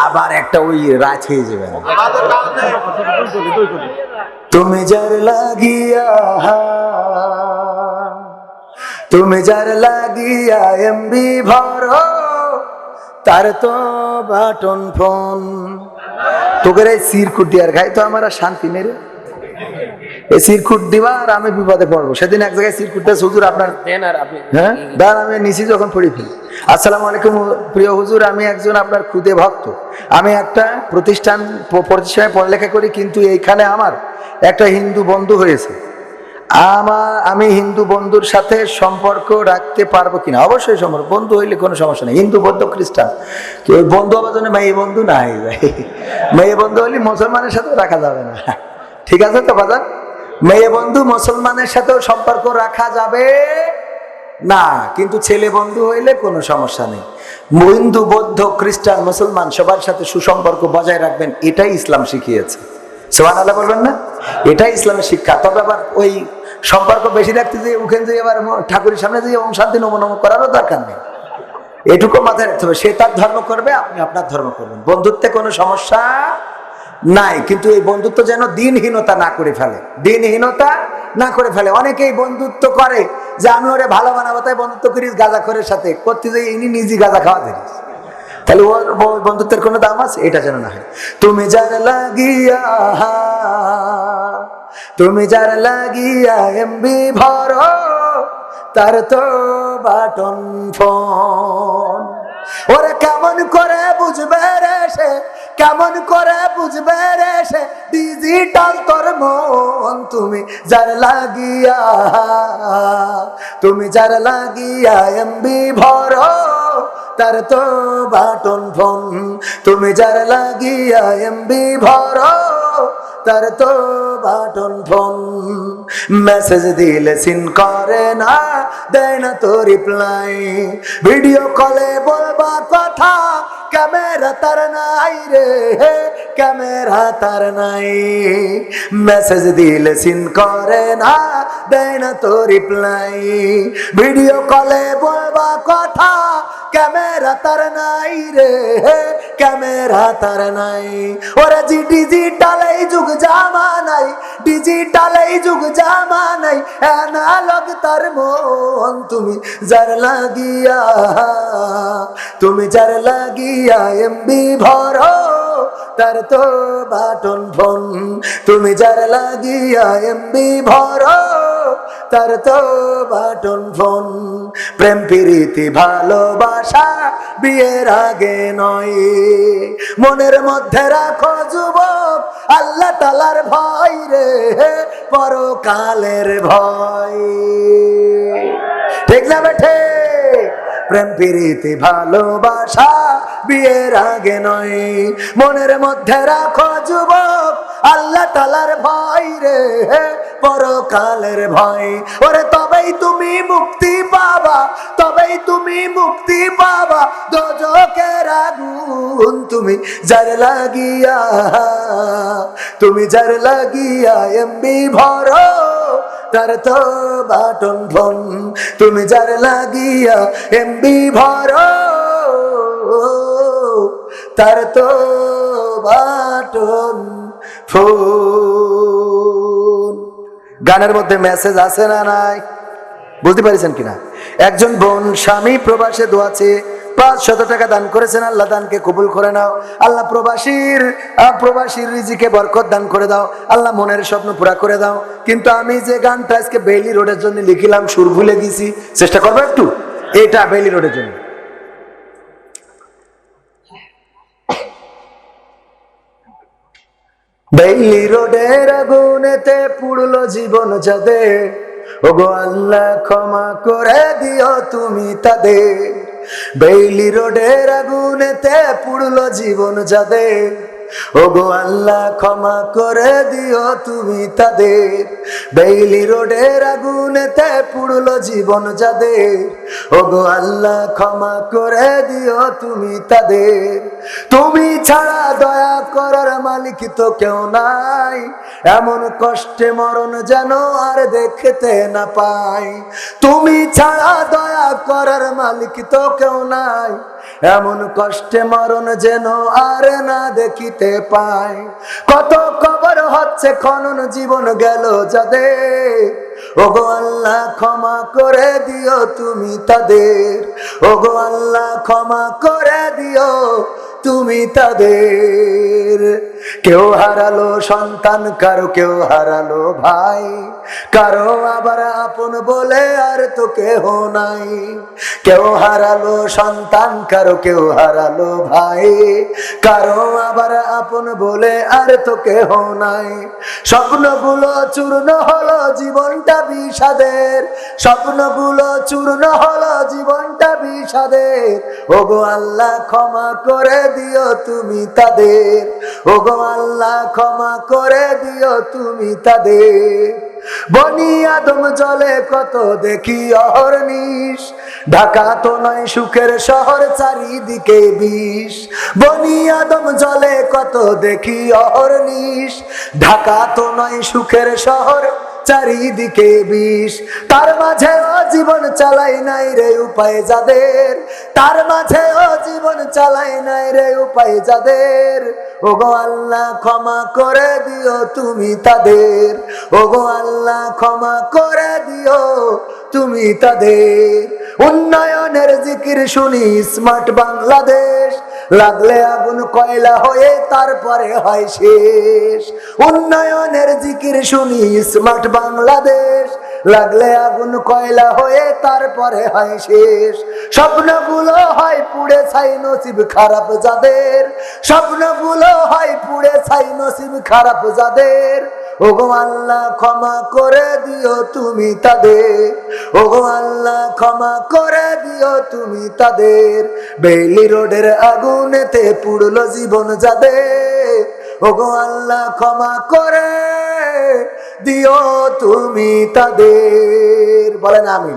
আবার একটা ওই রাত হয়ে যাবে। তুমি যার লাগিয়া, তুমি যার লাগিয়া এমবি ভরো, তার তো বাটন ফোন। তোকে এই সিরকুট দিয়ার খাই তো আমার আর শান্তি নেই রে। এই সিরকুট দিবা আর আমি বিপদে পড়বো। সেদিন এক জায়গায় সিরকুটটা হুজুর আপনার, হ্যাঁ দাঁড়ান আমি নিচি যখন পড়ি ফেলি। আসসালামু আলাইকুম প্রিয় হুজুর, আমি একজন আপনার খুদে ভক্ত। আমি একটা প্রতিষ্ঠানে পড়ালেখা করি, কিন্তু এইখানে আমার একটা হিন্দু বন্ধু হয়েছে। আমি হিন্দু বন্ধুর সাথে সম্পর্ক রাখতে পারবো কিনা? অবশ্যই সম্পর্ক, বন্ধু হইলে কোনো সমস্যা নেই। হিন্দু বৌদ্ধ খ্রিস্টান ওই বন্ধু আমার জন্য মেয়ে বন্ধু না হয়ে যায়। মেয়ে বন্ধু হইলে মুসলমানের সাথে রাখা যাবে না, ঠিক আছে তো বাজার? মেয়ে বন্ধু মুসলমানের সাথেও সম্পর্ক রাখা যাবে না, কিন্তু ছেলে বন্ধু হইলে কোনো সমস্যা নেই। হিন্দু বৌদ্ধ খ্রিস্টান মুসলমান সবার সাথে সুসম্পর্ক বজায় রাখবেন, এটাই ইসলাম শিখিয়েছে। সুবহানাল্লাহ বলবেন না? এটাই ইসলামের শিক্ষা। তবে আবার ওই সম্পর্ক বেশি রাখতে যেয়ে ওখানে যেয়ে আবার ঠাকুরের সামনে যেয়ে ওম শান্তি নম নম করারও দরকার নেই। এটুকু মাথায় রাখতে হবে, সে তার ধর্ম করবে, আপনি আপনার ধর্ম করবেন, বন্ধুত্বে কোনো সমস্যা নাই। কিন্তু এই বন্ধুত্ব যেন দিনহীনতা না করে ফেলে, দিনহীনতা না করে ফেলে। অনেকেই বন্ধুত্ব করে যে আমি ওরে ভালো বানাবো তাই বন্ধুত্ব করিস গাঁজাখোরের সাথে, করতে যাই ইনি নিজে গাঁজা খাওয়া ধরিস, তাহলে ওর বন্ধুত্বের কোনো দাম আছে? এটা যেন না হয়। তুমি যার লাগিয়া, তুমি যার লাগিয়া এমবি ভরো, তার তো বাটন ফোন। ওরে কেমন করে বুঝবে রে সে, কেমন করে বুঝবে রে সে ডিজিটাল তোর মন। তুমি যার লাগিয়া, তুমি যার লাগিয়া এমবি ভরো, তার তো বাটন ফোন। তুমি যার লাগিয়া এমবি ভরো, তার তো বাটন ফোন। মেসেজ দিলে সিন করে না, দেয় না তো রিপ্লাই। ভিডিও কলে বলবা কথা, ক্যামেরা তার নাই রে, ক্যামেরা তার নাই। মেসেজ দিলে সিন করে না, দেয় না তো রিপ্লাই। ভিডিও কলে বলবা কথা, ক্যামেরা তার নাই রে, ক্যামেরা তার নাই। ওরা জি ডিজিটাল এই যুগ জামানাই, ডিজিটাল এই যুগ জামানাই, অ্যানালগ তার মন। তুমি যার লাগিয়া, তুমি যার লাগিয়া এমবি ভরো, তার তো বাটন ফোন। তুমি যার লাগিয়া এমবি ভরো, তার তো বাটন ফোন। প্রেম প্রীতি ভালোবাসা বিয়ের আগে নয়, মনের মধ্যে রাখো যুবক আল্লাহ তাআলার ভয় রে, পরকালের ভয়। ঠিক না বেঠে? প্রেম প্রীতি ভালোবাসা বিয়ের আগে নয়, মনের মধ্যে রাখো যুবক আল্লাহ তাআলার ভয় রে, পরকালের ভয়। ওরে তবেই তুমি মুক্তি পাবা, তবেই তুমি মুক্তি পাবা দোজখের আগুন। তুমি যার লাগিয়া, তুমি যার লাগিয়া এমবি ভরো, তার তো বাটন ফোন। তুমি যার লাগিয়া এমবি ভরো, তার তো বাটন ফোন। গানের মধ্যে মেসেজ আছে না নাই? বুঝতে পারছেন কিনা? একজন বোন স্বামী প্রবাসে দোয়াছে, 500 টাকা দান করেছেন। আল্লাহ দানকে কবুল করে নাও। আল্লাহ প্রবাসীর রিজিকে বরকত দান করে দাও। আল্লাহ মনের স্বপ্ন পুরা করে দাও। কিন্তু আমি যে গানটা আজকে বেইলি রোডের জন্য লিখিলাম, সুর ভুলে গেছি, চেষ্টা করবো একটু। এটা বেইলি রোডের জন্য। বেইলি রোডের আগুনেতে পুড়লো জীবন যাদের, ওগো আল্লাহ ক্ষমা করে দিও তুমি তাদের। বেইলি রোডের আগুনেতে পুড়লো জীবন যাদের, ওগো আল্লাহ ক্ষমা করে দিও তুমি তাদের। বেইলি রোডের আগুনেতে পুড়লো জীবন যাদের, ওগো আল্লাহ ক্ষমা করে দিও তুমি তাদের। তুমি ছাড়া দয়া করার মালিক তো কেউ নাই, এমন কষ্টে মরণ যেন আর দেখতে না পাই। তুমি ছাড়া দয়া করার মালিক তো কেউ নাই, এমন কষ্টে মরণ যেন আর না দেখিতে পাই। কত কবর হচ্ছে খনন, জীবন গেল যাদের, ওগো আল্লাহ ক্ষমা করে দিও তুমি তাদের। ওগো আল্লাহ ক্ষমা করে দিও তুমি তাদের। কেউ হারালো সন্তান, কারো কেউ হারালো ভাই, কারো আবার আপন বলে আর তো কেহ নাই। কেউ হারালো সন্তান, কারো কেউ হারালো ভাই, কারো আবার আপন বলে আর তো কেহ নাই। স্বপ্নগুলো চূর্ণ হলো, জীবনটা বিষাদের, স্বপ্নগুলো চূর্ণ হলো, জীবনটা বিষাদের। ওগো আল্লাহ ক্ষমা করে দিও তুমি তাদের। ওগো আল্লাহ ক্ষমা করে দিও তুমি তাদের। বনি আদম জলে কত দেখি অহর্নিশ, ঢাকা তো নয় সুখের শহর, চারিদিকে বিষ। বনি আদম জলে কত দেখি অহর্নিশ, ঢাকা তো নয় সুখের শহর, চারিদিকে বিষ। তার মাঝেও জীবন চালাই নাই রে উপায় যাদের, তার মাঝেও জীবন চালাই নাই রে উপায় যাদের। ওগো আল্লাহ ক্ষমা করে দিও তুমি তাদের। ওগো আল্লাহ ক্ষমা করে দিও তুমি তাদের। উন্নয়নের জিকির শুনি স্মার্ট বাংলাদেশ, লাগলে আগুন কয়লা হয়ে তারপরে হয় শেষ। উন্নয়নের জিকির শুনি স্মার্ট বাংলাদেশ, লাগলে আগুন কয়লা হয়ে তারপরে হয় শেষ। স্বপ্নগুলো হয় পুড়ে ছাই, নসিব খারাপ যাদের, স্বপ্নগুলো হয় পুড়ে ছাই, নসিব খারাপ যাদের। ওগো আল্লাহ ক্ষমা করে দিও তুমি তাদের। ওগো আল্লাহ ক্ষমা করে দিও তুমি তাদের। বেইলি রোডের আগুনেতে পুড়লো জীবন যাদের, ওগো আল্লাহ ক্ষমা করে দিও তুমি তাদের। বলেন আমিন।